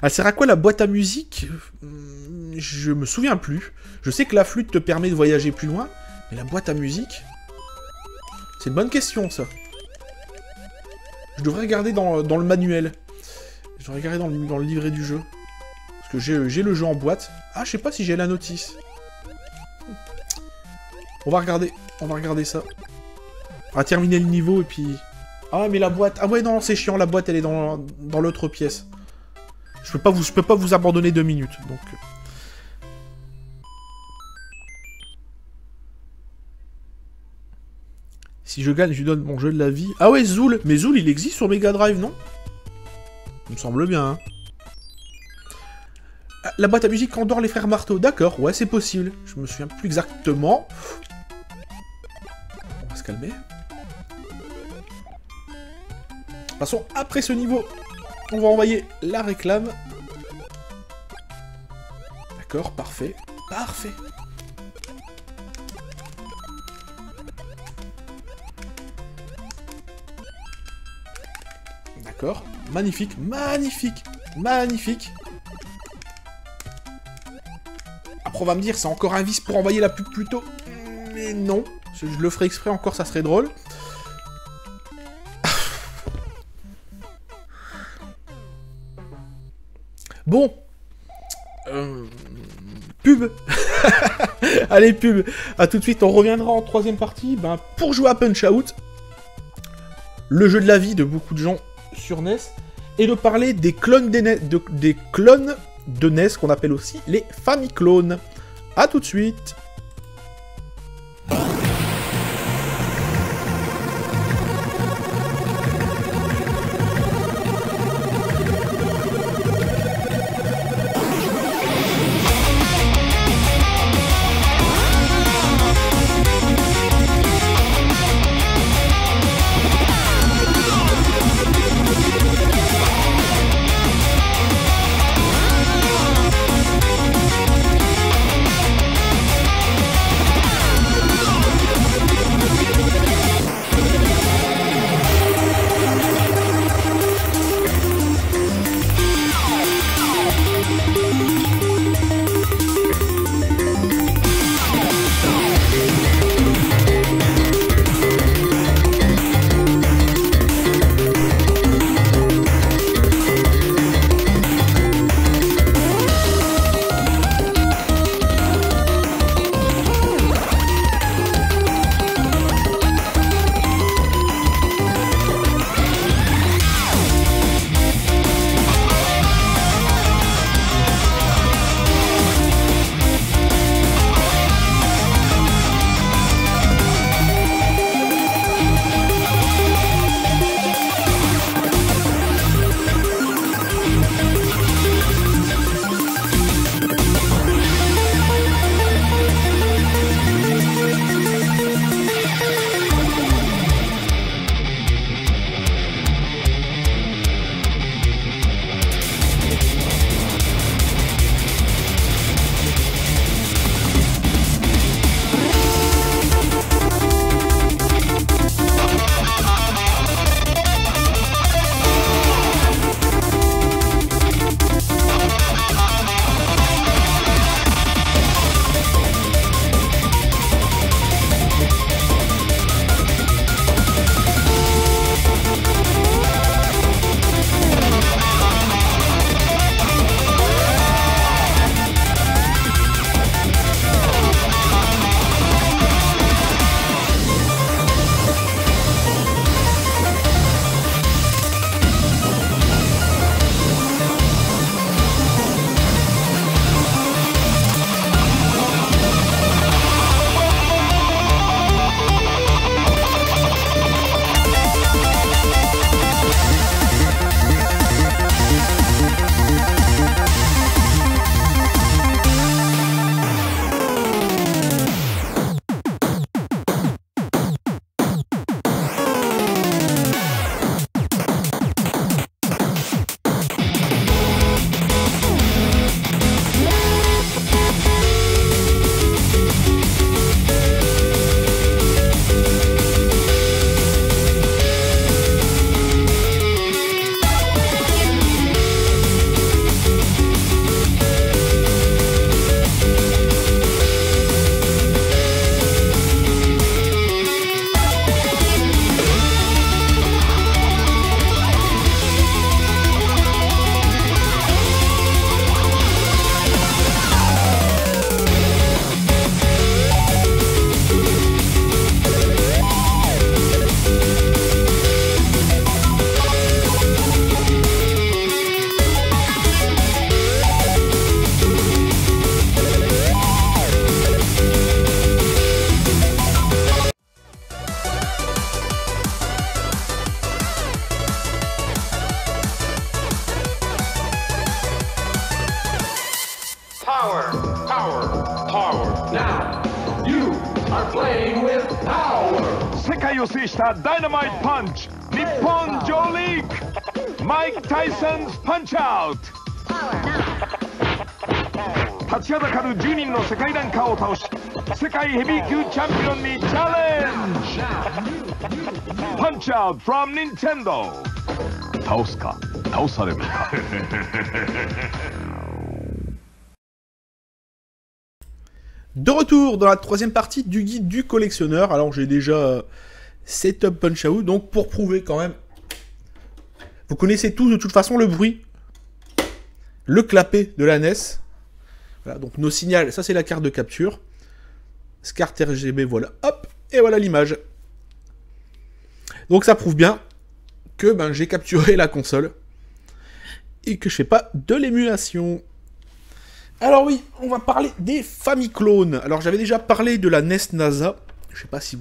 Elle sert à quoi la boîte à musique? Je me souviens plus. Je sais que la flûte te permet de voyager plus loin, mais la boîte à musique... C'est une bonne question, ça. Je devrais regarder dans le manuel. Je devrais regarder dans le livret du jeu. Parce que j'ai le jeu en boîte. Ah, je sais pas si j'ai la notice. On va regarder ça. On va terminer le niveau, et puis... Ah, mais la boîte... Ah ouais, non, c'est chiant, la boîte, elle est dans l'autre pièce. Je peux pas vous abandonner 2 minutes, donc... Si je gagne, je lui donne mon jeu de la vie. Ah ouais, Zool. Mais Zool, il existe sur Mega Drive, non? Il me semble bien, hein. Ah, la boîte à musique qu'endort les frères Marteau. D'accord, ouais, c'est possible. Je me souviens plus exactement. On va se calmer. Passons après ce niveau. On va envoyer la réclame. D'accord, parfait. Parfait. D'accord. Magnifique, magnifique, magnifique. Après, on va me dire, c'est encore un vice pour envoyer la pub plus tôt. Mais non. Je le ferai exprès encore, ça serait drôle. Bon. Pub. Allez, pub. A tout de suite, on reviendra en 3e partie pour jouer à Punch-Out. Le jeu de la vie de beaucoup de gens sur NES. Et de parler des clones des clones de NES qu'on appelle aussi les Famiclones. A tout de suite. Playing with power. 世界を制したダイナマイトパンチ日本上陸マイク・タイソンズパンチアウト立ちはだかる10人の世界ランカーを倒し世界ヘビー級チャンピオンにチャレンジパンチアウト from Nintendo 倒すか倒されるかDe retour dans la troisième partie du guide du collectionneur. Alors j'ai déjà setup Punch Out, donc pour prouver quand même. Vous connaissez tous de toute façon le bruit. Le clapet de la NES. Voilà, donc nos signaux, ça c'est la carte de capture. SCART RGB, voilà, hop, et voilà l'image. Donc ça prouve bien que j'ai capturé la console. Et que je fais pas de l'émulation. Alors oui, on va parler des Famiclones. Alors j'avais déjà parlé de la NES NASA. Je sais pas si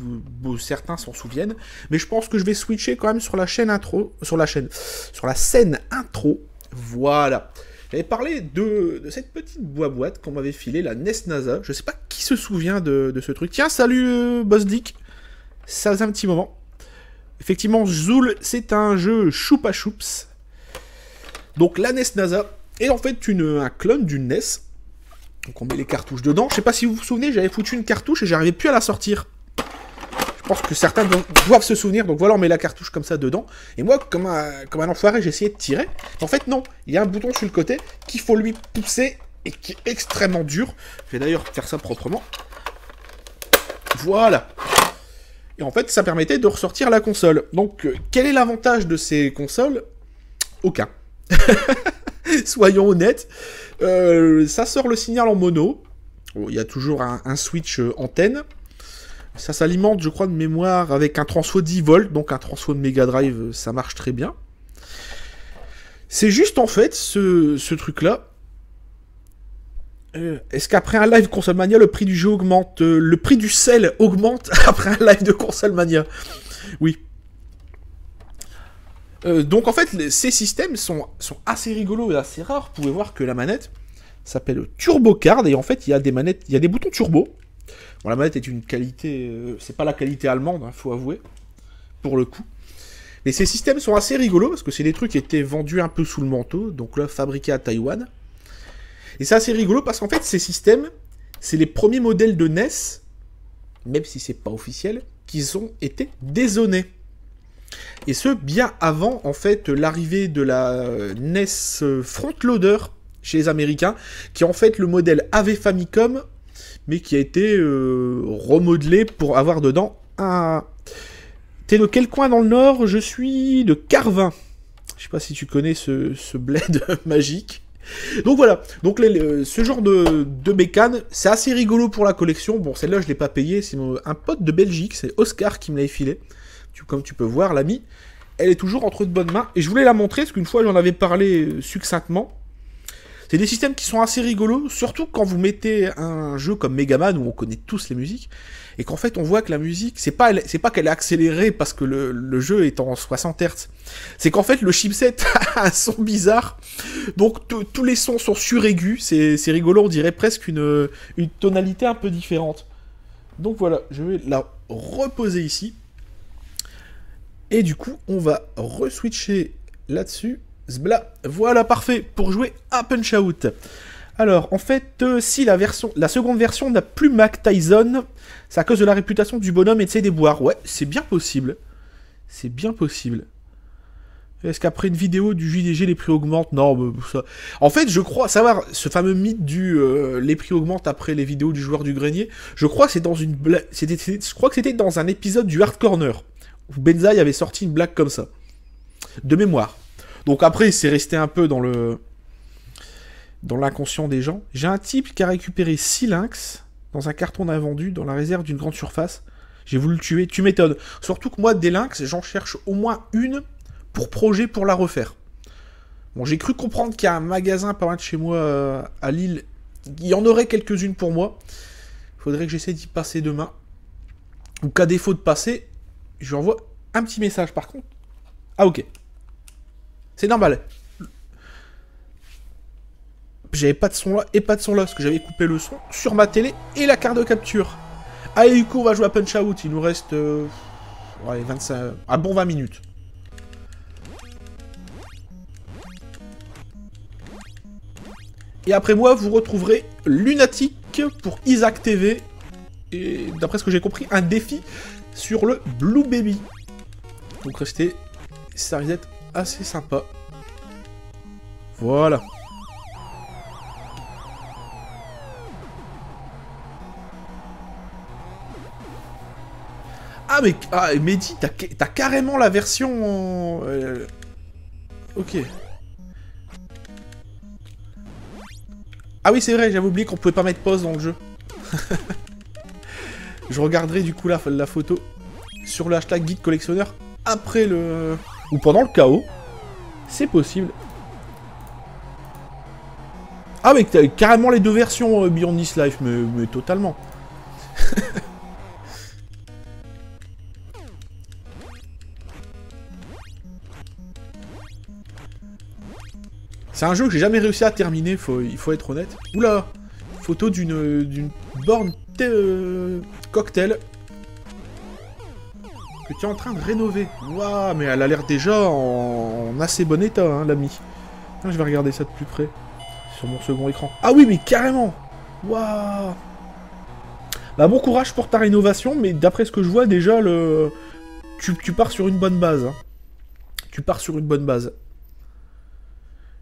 certains s'en souviennent, mais je pense que je vais switcher quand même sur la chaîne intro, sur la scène intro. Voilà. J'avais parlé de cette petite boîte qu'on m'avait filée, la NES NASA. Je sais pas qui se souvient de ce truc. Tiens, salut Boss Dick. Ça faisait un petit moment. Effectivement, Zool, c'est un jeu Choupa Choups. Donc la NES NASA est en fait un clone d'une NES. Donc on met les cartouches dedans. Je sais pas si vous vous souvenez, j'avais foutu une cartouche et j'arrivais plus à la sortir. Je pense que certains doivent se souvenir. Donc voilà, on met la cartouche comme ça dedans. Et moi, comme un enfoiré, j'ai essayé de tirer. En fait, non. Il y a un bouton sur le côté qu'il faut lui pousser et qui est extrêmement dur. Je vais d'ailleurs faire ça proprement. Voilà. Et en fait, ça permettait de ressortir la console. Donc, quel est l'avantage de ces consoles? Aucun. Soyons honnêtes. Ça sort le signal en mono. Il y a toujours un switch antenne. Ça s'alimente, je crois, de mémoire avec un transfo 10 volts. Donc un transfo de Mega Drive, ça marche très bien. C'est juste en fait ce truc-là. Est-ce qu'après un live Console Mania, le prix du jeu augmente? Le prix du sel augmente après un live de Console Mania? Oui. Donc en fait, ces systèmes sont assez rigolos et assez rares. Vous pouvez voir que la manette s'appelle Turbo Card et en fait il y a des manettes, il y a des boutons turbo. Bon, la manette est une qualité, c'est pas la qualité allemande, faut avouer, pour le coup. Mais ces systèmes sont assez rigolos parce que c'est des trucs qui étaient vendus un peu sous le manteau, donc là fabriqués à Taïwan. Et c'est assez rigolo parce qu'en fait ces systèmes, c'est les premiers modèles de NES, même si c'est pas officiel, qui ont été dézonés. Et ce, bien avant, en fait, l'arrivée de la NES Frontloader chez les Américains, qui est en fait le modèle AV Famicom, mais qui a été remodelé pour avoir dedans un... T'es de quel coin dans le Nord? Je suis de Carvin. Je sais pas si tu connais ce bled magique. Donc voilà, donc ce genre de bécane, c'est assez rigolo pour la collection. Bon, celle-là, je l'ai pas payée, c'est un pote de Belgique, c'est Oscar qui me l'avait filé. Comme tu peux voir, l'ami, elle est toujours entre de bonnes mains. Et je voulais la montrer, parce qu'une fois, j'en avais parlé succinctement. C'est des systèmes qui sont assez rigolos, surtout quand vous mettez un jeu comme Megaman, où on connaît tous les musiques, et qu'en fait, on voit que la musique, c'est pas qu'elle est accélérée parce que le jeu est en 60 Hz. C'est qu'en fait, le chipset a un son bizarre. Donc, tous les sons sont suraigus. C'est rigolo, on dirait presque une tonalité un peu différente. Donc voilà, je vais la reposer ici. Et du coup, on va re-switcher là-dessus. Zbla. Voilà, parfait, pour jouer à Punch-Out. Alors, en fait, si la seconde version n'a plus Mac Tyson, c'est à cause de la réputation du bonhomme et de ses déboires. Ouais, c'est bien possible. C'est bien possible. Est-ce qu'après une vidéo du JDG, les prix augmentent? Non, ça... En fait, je crois savoir ce fameux mythe du les prix augmentent après les vidéos du joueur du grenier. Je crois que c'est dans une blague. Je crois que c'était dans un épisode du Hard Corner où Benzaï avait sorti une blague comme ça, de mémoire. Donc après, c'est resté un peu dans l'inconscient des gens. J'ai un type qui a récupéré 6 lynx dans un carton d'invendu dans la réserve d'une grande surface. J'ai voulu le tuer. Tu m'étonnes. Surtout que moi, des lynx, j'en cherche au moins une pour projet pour la refaire. Bon, j'ai cru comprendre qu'il y a un magasin pas loin de chez moi à Lille. Il y en aurait quelques-unes pour moi. Il faudrait que j'essaie d'y passer demain. Ou qu'à défaut de passer, je lui envoie un petit message par contre. Ah ok. C'est normal. J'avais pas de son là et pas de son là, parce que j'avais coupé le son sur ma télé et la carte de capture. Allez, du coup, on va jouer à Punch-Out. Il nous reste... ouais, 25... un bon 20 minutes. Et après moi, vous retrouverez Lunatic pour Isaac TV. Et d'après ce que j'ai compris, un défi sur le Blue Baby. Donc restez, ça risque d'être assez sympa. Voilà. Ah mais Mehdi, t'as carrément la version... Ok. Ah oui c'est vrai, j'avais oublié qu'on pouvait pas mettre pause dans le jeu. Je regarderai du coup la photo sur le hashtag guide collectionneur après le... ou pendant le chaos. C'est possible. Ah mais t'as carrément les deux versions Beyond This Life, mais totalement. C'est un jeu que j'ai jamais réussi à terminer, il faut être honnête. Oula, photo d'une borne cocktail que tu es en train de rénover. Waouh, mais elle a l'air déjà en assez bon état, hein, l'ami. Je vais regarder ça de plus près sur mon second écran. Ah oui, mais carrément. Waouh. Bah bon courage pour ta rénovation, mais d'après ce que je vois déjà, tu pars sur une bonne base. Hein. Tu pars sur une bonne base.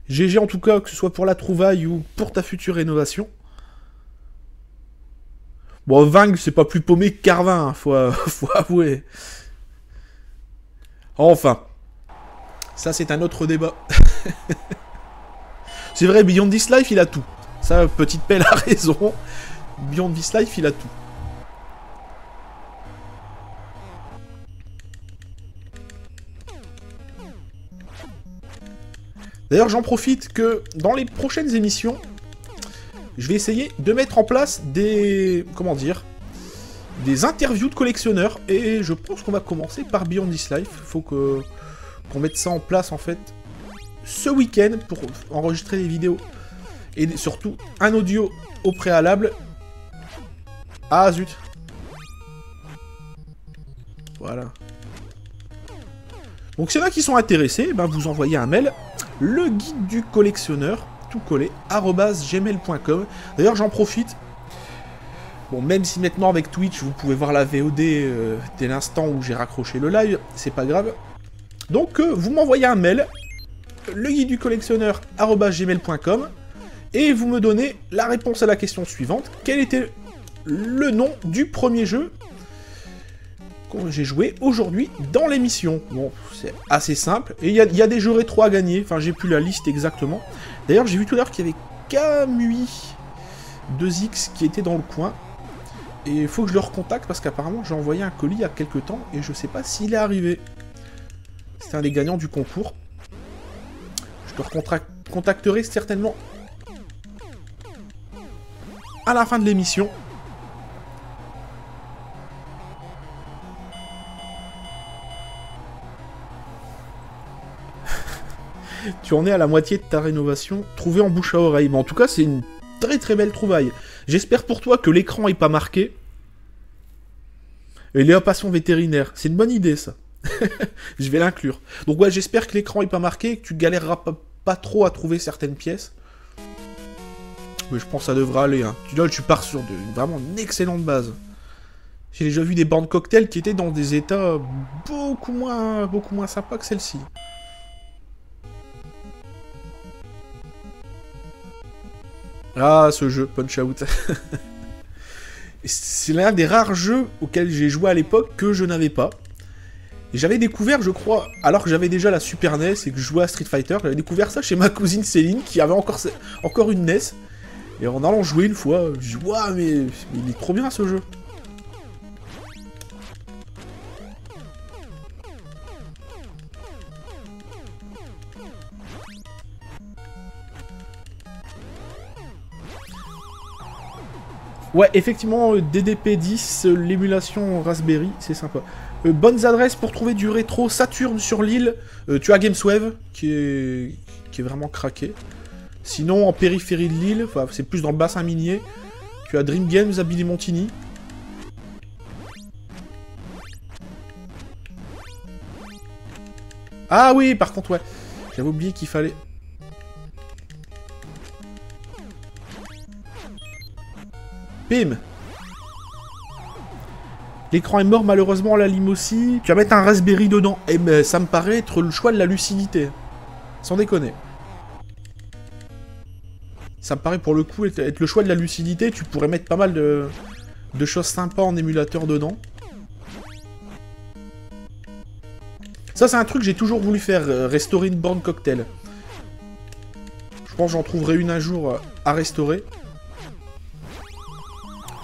GG en tout cas, que ce soit pour la trouvaille ou pour ta future rénovation. Bon, Vang, c'est pas plus paumé que Carvin, hein, faut avouer. Enfin. Ça, c'est un autre débat. C'est vrai, Beyond This Life, il a tout. Ça, Petite Pelle a raison. Beyond This Life, il a tout. D'ailleurs, j'en profite que dans les prochaines émissions, je vais essayer de mettre en place des... comment dire, des interviews de collectionneurs. Et je pense qu'on va commencer par Beyond This Life. Il faut qu'on mette ça en place, en fait, ce week-end pour enregistrer des vidéos. Et surtout, un audio au préalable. Ah, zut. Voilà. Donc, s'il y en a qui sont intéressés, ben, vous envoyez un mail. Le guide du collectionneur, tout collé, @gmail.com. D'ailleurs, j'en profite. Bon, même si maintenant avec Twitch, vous pouvez voir la VOD dès l'instant où j'ai raccroché le live, c'est pas grave. Donc, vous m'envoyez un mail, le guide du collectionneur, @gmail.com, et vous me donnez la réponse à la question suivante. Quel était le nom du premier jeu que j'ai joué aujourd'hui dans l'émission? Bon, c'est assez simple. Et il y a des jeux rétro à gagner. Enfin, j'ai plus la liste exactement. D'ailleurs, j'ai vu tout à l'heure qu'il y avait Kamui 2X qui était dans le coin. Et il faut que je le recontacte parce qu'apparemment, j'ai envoyé un colis il y a quelques temps et je sais pas s'il est arrivé. C'est un des gagnants du concours. Je le recontacterai certainement à la fin de l'émission. Tu en es à la moitié de ta rénovation, trouvée en bouche à oreille. Mais en tout cas, c'est une très très belle trouvaille. J'espère pour toi que l'écran est pas marqué. Et Léa Passion vétérinaire, c'est une bonne idée ça. Je vais l'inclure. Donc ouais, j'espère que l'écran est pas marqué et que tu galéreras pas trop à trouver certaines pièces. Mais je pense que ça devra aller. Hein. Tu pars sur vraiment une excellente base. J'ai déjà vu des bornes cocktail qui étaient dans des états beaucoup moins sympas que celle-ci. Ah, ce jeu, Punch-Out. C'est l'un des rares jeux auxquels j'ai joué à l'époque que je n'avais pas. Et j'avais découvert, je crois, alors que j'avais déjà la Super NES et que je jouais à Street Fighter, j'avais découvert ça chez ma cousine Céline, qui avait encore une NES. Et en allant jouer une fois, je dis, waouh, mais il est trop bien ce jeu. Ouais, effectivement, DDP10, l'émulation Raspberry, c'est sympa. Bonnes adresses pour trouver du rétro. Saturn sur l'île. Tu as Gameswave, qui est vraiment craqué. Sinon, en périphérie de l'île, c'est plus dans le bassin minier, tu as Dream Games à Billy Montini. Ah oui, par contre, ouais. J'avais oublié qu'il fallait... Bim. L'écran est mort, malheureusement, la lime aussi. Tu vas mettre un Raspberry dedans. Eh ben, ça me paraît être le choix de la lucidité. Sans déconner. Ça me paraît, pour le coup, être le choix de la lucidité. Tu pourrais mettre pas mal de choses sympas en émulateur dedans. Ça, c'est un truc que j'ai toujours voulu faire, restaurer une borne cocktail. Je pense que j'en trouverai une un jour à restaurer.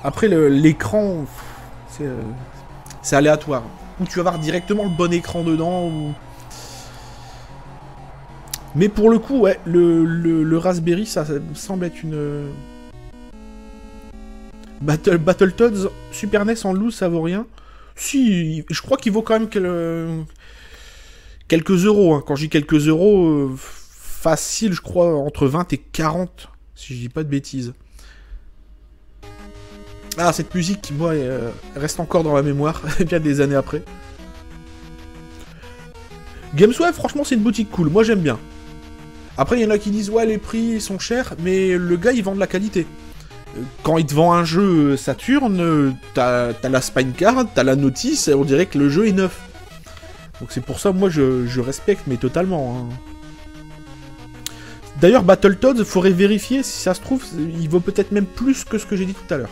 Après, l'écran, c'est aléatoire. Ou tu vas avoir directement le bon écran dedans, ou... Mais pour le coup, ouais, le Raspberry, ça me semble être une... Battletoads Super NES en loose, ça vaut rien. Si, je crois qu'il vaut quand même quelques euros. Hein. Quand je dis quelques euros, facile, je crois, entre 20 et 40, si je dis pas de bêtises. Ah, cette musique qui, moi, reste encore dans la mémoire, bien des années après. Gamesweb, franchement, c'est une boutique cool. Moi, j'aime bien. Après, il y en a qui disent, ouais, les prix sont chers, mais le gars, il vend de la qualité. Quand il te vend un jeu Saturn, t'as la spine card, t'as la notice, et on dirait que le jeu est neuf. Donc c'est pour ça, moi, je respecte, mais totalement. Hein. D'ailleurs, Battletoads, il faudrait vérifier, si ça se trouve, il vaut peut-être même plus que ce que j'ai dit tout à l'heure.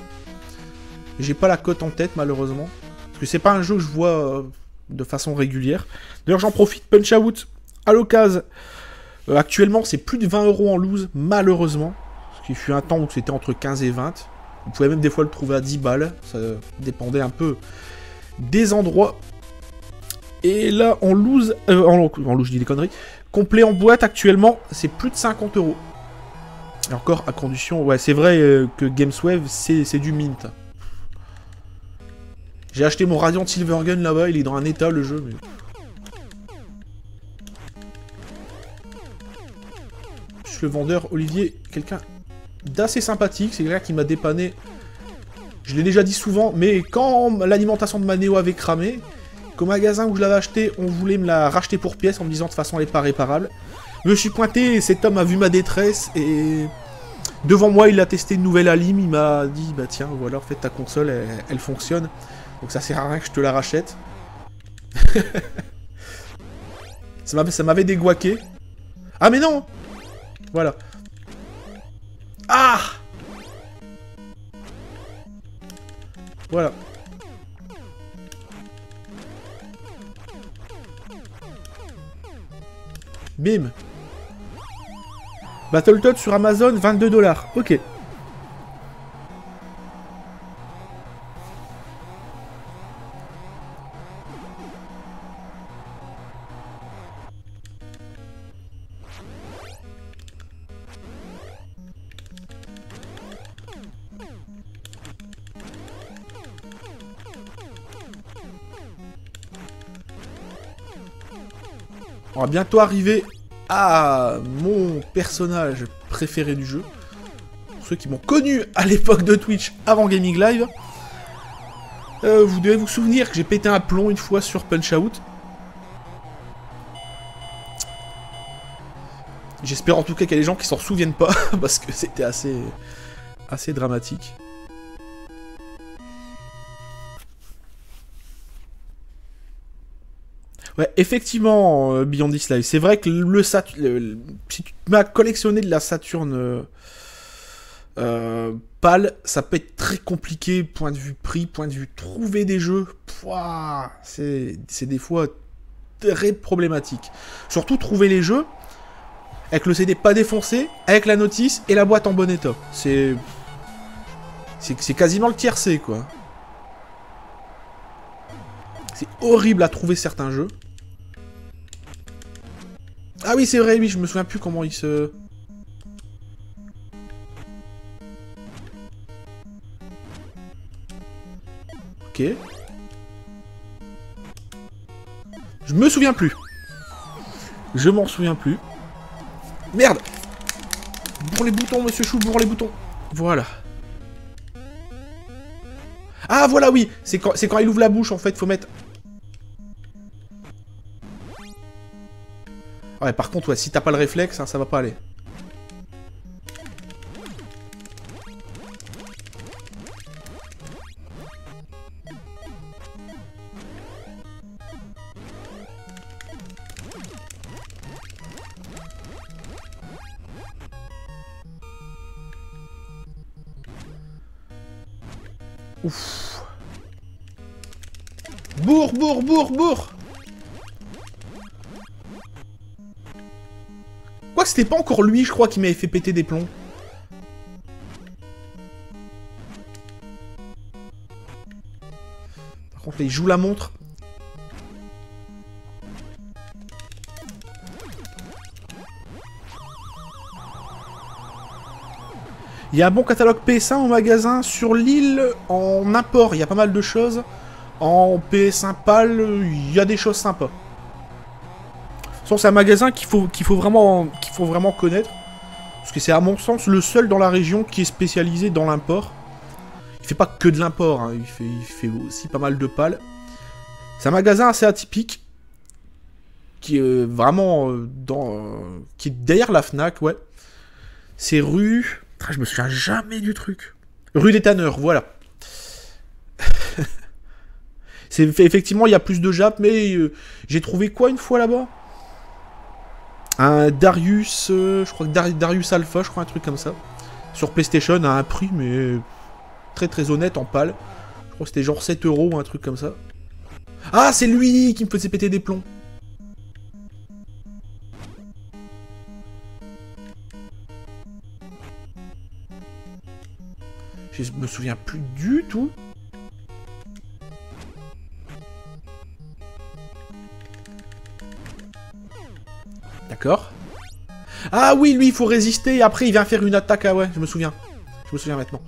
J'ai pas la cote en tête, malheureusement. Parce que c'est pas un jeu que je vois de façon régulière. D'ailleurs, j'en profite, Punch Out, à l'occasion. Actuellement, c'est plus de 20 € en loose, malheureusement. Parce qu'il fut un temps où c'était entre 15 et 20. Vous pouvez même des fois le trouver à 10 balles. Ça dépendait un peu des endroits. Et là, en loose... en loose, je dis des conneries. Complet en boîte, actuellement, c'est plus de 50 €. Et encore, à condition... Ouais, c'est vrai que Gamesweb, c'est du mint. J'ai acheté mon Radiant Silvergun là-bas, il est dans un état, le jeu, mais... Le vendeur, Olivier, quelqu'un d'assez sympathique, c'est quelqu'un qui m'a dépanné. Je l'ai déjà dit souvent, mais quand l'alimentation de ma Néo avait cramé, qu'au magasin où je l'avais acheté, on voulait me la racheter pour pièces en me disant de toute façon elle n'est pas réparable. Je me suis pointé et cet homme a vu ma détresse et devant moi il a testé une nouvelle alim, il m'a dit bah tiens voilà en fait ta console elle fonctionne, donc ça sert à rien que je te la rachète. ça m'avait dégoûté. Ah mais non! Voilà. Ah! Voilà. Bim. Battletoads sur Amazon, 22 $. Ok. On va bientôt arriver à mon personnage préféré du jeu. Pour ceux qui m'ont connu à l'époque de Twitch avant Gaming Live. Vous devez vous souvenir que j'ai pété un plomb une fois sur Punch Out. J'espère en tout cas qu'il y a des gens qui s'en souviennent pas, parce que c'était assez dramatique. Ouais, effectivement, Beyond This Live, c'est vrai que si tu m'as collectionné de la Saturn PAL, ça peut être très compliqué, point de vue prix, point de vue trouver des jeux, c'est des fois très problématique. Surtout trouver les jeux avec le CD pas défoncé, avec la notice et la boîte en bon état. C'est quasiment le tiercé, quoi. C'est horrible à trouver certains jeux. Ah oui, c'est vrai, oui, je me souviens plus comment il se... Ok. Je me souviens plus. Je m'en souviens plus. Merde! Bourre les boutons, monsieur Chou, bourre les boutons. Voilà. Ah, voilà, oui! C'est quand il ouvre la bouche, en fait, faut mettre... Ouais, par contre, ouais, si t'as pas le réflexe, hein, ça va pas aller. Ouf. Bourre, bourre, bourre, bourre. Quoi, c'était pas encore lui, je crois, qui m'avait fait péter des plombs. Par contre, là, il joue la montre. Il y a un bon catalogue PS1 au magasin. Sur l'île, en import, il y a pas mal de choses. En PS1 PAL, il y a des choses sympas. De toute façon, c'est un magasin qu'il faut vraiment connaître. Parce que c'est à mon sens le seul dans la région qui est spécialisé dans l'import. Il fait pas que de l'import, hein. Il fait aussi pas mal de PAL. C'est un magasin assez atypique. Qui est vraiment qui est derrière la Fnac, ouais. C'est rue... Je me souviens jamais du truc. Rue des Tanneurs, voilà. Effectivement, il y a plus de Jap, mais j'ai trouvé quoi une fois là-bas? Un Darius, je crois que Darius Alpha, je crois un truc comme ça. Sur PlayStation, à un prix, mais très très honnête en pâle. Je crois que c'était genre 7 € ou un truc comme ça. Ah, c'est lui qui me faisait péter des plombs. Je me souviens plus du tout. D'accord. Ah oui, lui, il faut résister et après il vient faire une attaque. Ah ouais, je me souviens. Je me souviens maintenant.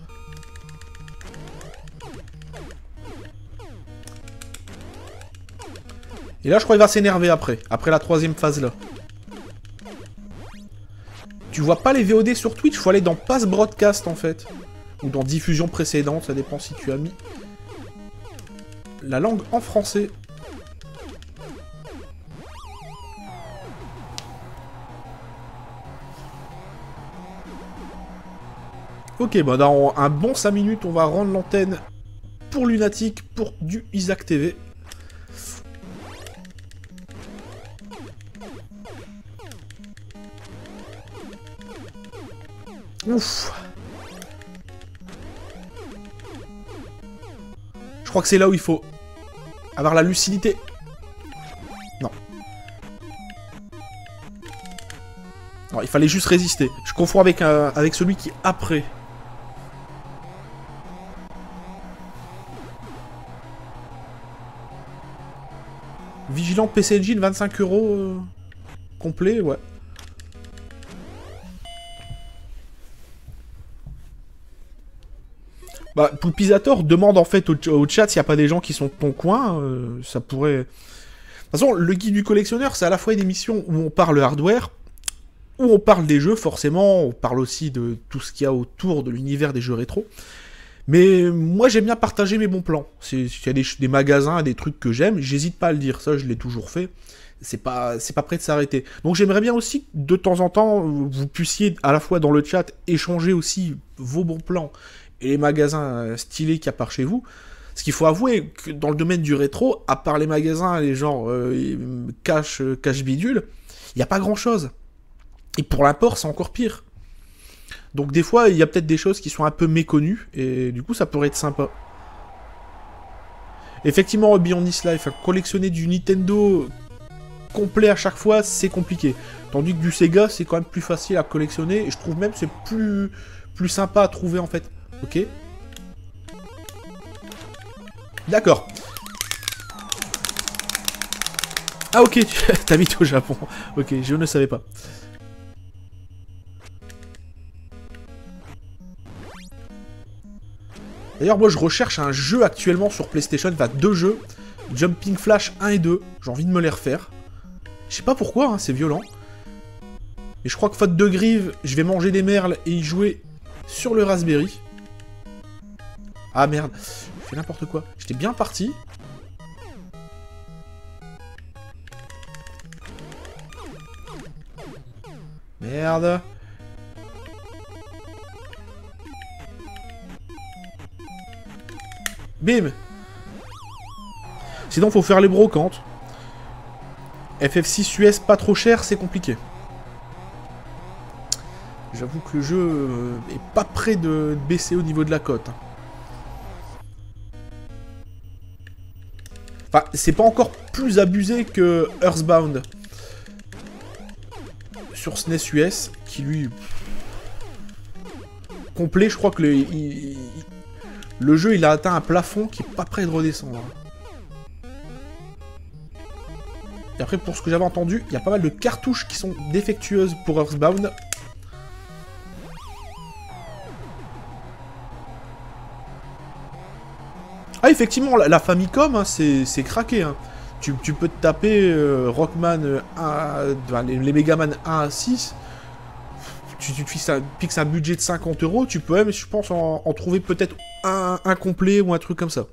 Et là, je crois qu'il va s'énerver après. Après la troisième phase là. Tu vois pas les VOD sur Twitch, faut aller dans Pass Broadcast en fait. Ou dans diffusion précédente, ça dépend si tu as mis la langue en français. Ok, bah dans un bon 5 minutes, on va rendre l'antenne pour Lunatic, pour du Isaac TV. Ouf. Je crois que c'est là où il faut avoir la lucidité. Non. Non, il fallait juste résister. Je confonds avec celui qui est après. Vigilant PC Engine, 25 € complet, ouais. Bah, Poulpizator demande en fait au chat s'il n'y a pas des gens qui sont de ton coin, ça pourrait... De toute façon, le guide du collectionneur, c'est à la fois une émission où on parle hardware, où on parle des jeux, forcément, on parle aussi de tout ce qu'il y a autour de l'univers des jeux rétro. Mais moi, j'aime bien partager mes bons plans. S'il y a des magasins, des trucs que j'aime, j'hésite pas à le dire, ça je l'ai toujours fait. C'est pas prêt de s'arrêter. Donc j'aimerais bien aussi que de temps en temps, vous puissiez à la fois dans le chat échanger aussi vos bons plans et les magasins stylés qu'il y a par chez vous. Parce qu'il faut avouer que dans le domaine du rétro, à part les magasins, les gens cash bidule, il n'y a pas grand chose. Et pour l'import, c'est encore pire. Donc des fois, il y a peut-être des choses qui sont un peu méconnues, et du coup, ça pourrait être sympa. Effectivement, Beyond This Life, collectionner du Nintendo complet à chaque fois, c'est compliqué. Tandis que du Sega, c'est quand même plus facile à collectionner, et je trouve même que c'est plus sympa à trouver, en fait. Ok. D'accord. Ah ok, t'habites au Japon. Ok, je ne savais pas. D'ailleurs, moi je recherche un jeu actuellement sur PlayStation, enfin 2 jeux. Jumping Flash 1 et 2. J'ai envie de me les refaire. Je sais pas pourquoi, hein, c'est violent. Et je crois que faute de grive, je vais manger des merles et y jouer sur le Raspberry. Ah merde, je fais n'importe quoi. J'étais bien parti. Merde. Bim. Sinon, faut faire les brocantes. FF6 US pas trop cher, c'est compliqué. J'avoue que le jeu est pas prêt de baisser au niveau de la cote. Enfin, c'est pas encore plus abusé que Earthbound sur SNES US, qui lui... complet, je crois que le jeu il a atteint un plafond qui est pas prêt de redescendre. Et après, pour ce que j'avais entendu, il y a pas mal de cartouches qui sont défectueuses pour Earthbound. Ah, effectivement, la Famicom, hein, c'est craqué. Hein. Tu peux te taper Rockman, les Megaman 1 à 6. Tu fixes un budget de 50 €, tu peux même, je pense, en trouver peut-être un complet ou un truc comme ça.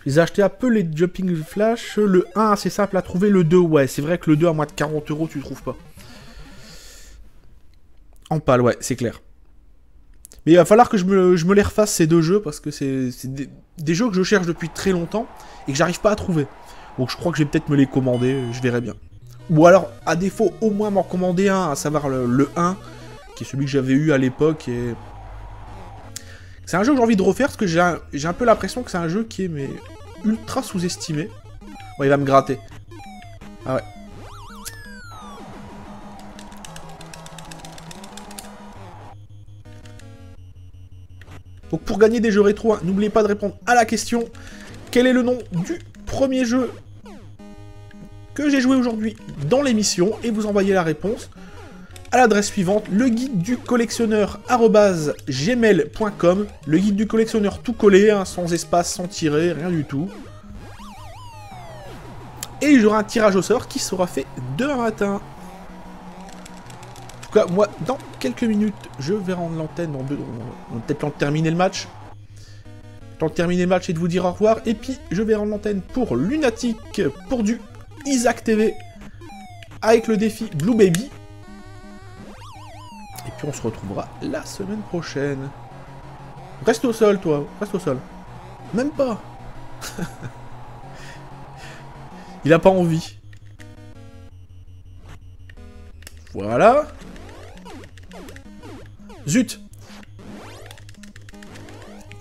Je les ai achetés un peu, les Jumping Flash. Le 1, c'est simple à trouver. Le 2, ouais, c'est vrai que le 2, à moins de 40 €, tu le trouves pas. En pâle, ouais, c'est clair. Mais il va falloir que je me les refasse, ces deux jeux, parce que c'est des jeux que je cherche depuis très longtemps et que j'arrive pas à trouver. Donc je crois que je vais peut-être me les commander, je verrai bien. Ou alors, à défaut, au moins m'en commander un, à savoir le 1, qui est celui que j'avais eu à l'époque. Et... c'est un jeu que j'ai envie de refaire, parce que j'ai un peu l'impression que c'est un jeu qui est mais, ultra sous-estimé. Ouais, il va me gratter. Ah ouais. Donc pour gagner des jeux rétro, hein, n'oubliez pas de répondre à la question. Quel est le nom du premier jeu que j'ai joué aujourd'hui dans l'émission? Et vous envoyez la réponse à l'adresse suivante, le guide du collectionneur @gmail.com. Le guide du collectionneur tout collé, hein, sans espace, sans tirer, rien du tout. Et j'aurai un tirage au sort qui sera fait demain matin. En tout cas, moi, dans quelques minutes, je vais rendre l'antenne. On va peut-être terminer le match. Le temps de terminer le match et de vous dire au revoir. Et puis, je vais rendre l'antenne pour Lunatic, pour du Isaac TV, avec le défi Blue Baby. Et puis, on se retrouvera la semaine prochaine. Reste au sol, toi. Reste au sol. Même pas. Il a pas envie. Voilà. Zut.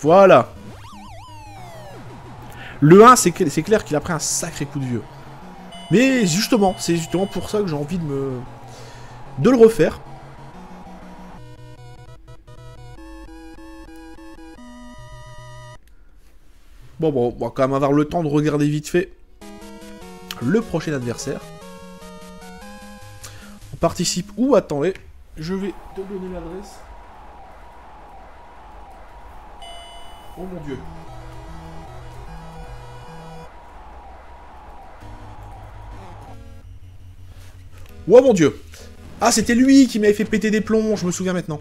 Voilà. Le 1, c'est clair qu'il a pris un sacré coup de vieux. Mais justement, c'est justement pour ça que j'ai envie de le refaire. Bon, on va quand même avoir le temps de regarder vite fait le prochain adversaire. On participe où? Attendez, je vais te donner l'adresse. Oh mon dieu. Oh mon dieu. Ah, c'était lui qui m'avait fait péter des plombs, je me souviens maintenant.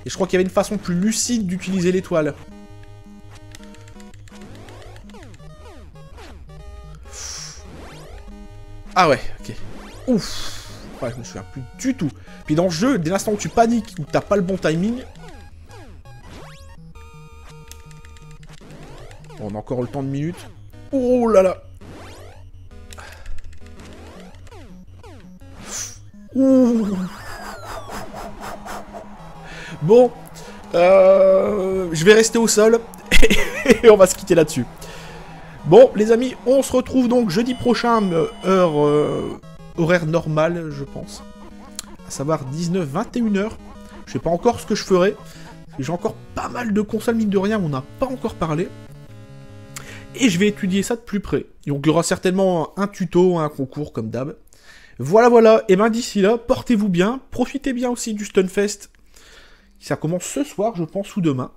Et je crois qu'il y avait une façon plus lucide d'utiliser l'étoile. Ah ouais, ok. Ouf. Ouais, je me souviens plus du tout. Puis dans le jeu, dès l'instant où tu paniques, où t'as pas le bon timing... Bon, on a encore le temps de minutes. Oh là là. Ouh. Bon. Je vais rester au sol. Et on va se quitter là-dessus. Bon, les amis, on se retrouve donc jeudi prochain, horaire normal, je pense. À savoir 19-21h. Je sais pas encore ce que je ferai. J'ai encore pas mal de consoles, mine de rien, on n'a pas encore parlé. Et je vais étudier ça de plus près. Donc il y aura certainement un tuto, un concours, comme d'hab. Voilà. Et ben d'ici là, portez-vous bien. Profitez bien aussi du Stunfest. Ça commence ce soir, je pense, ou demain.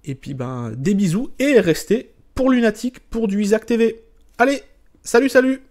Et puis, ben, des bisous. Et restez pour Lunatic, pour du Isaac TV. Allez, salut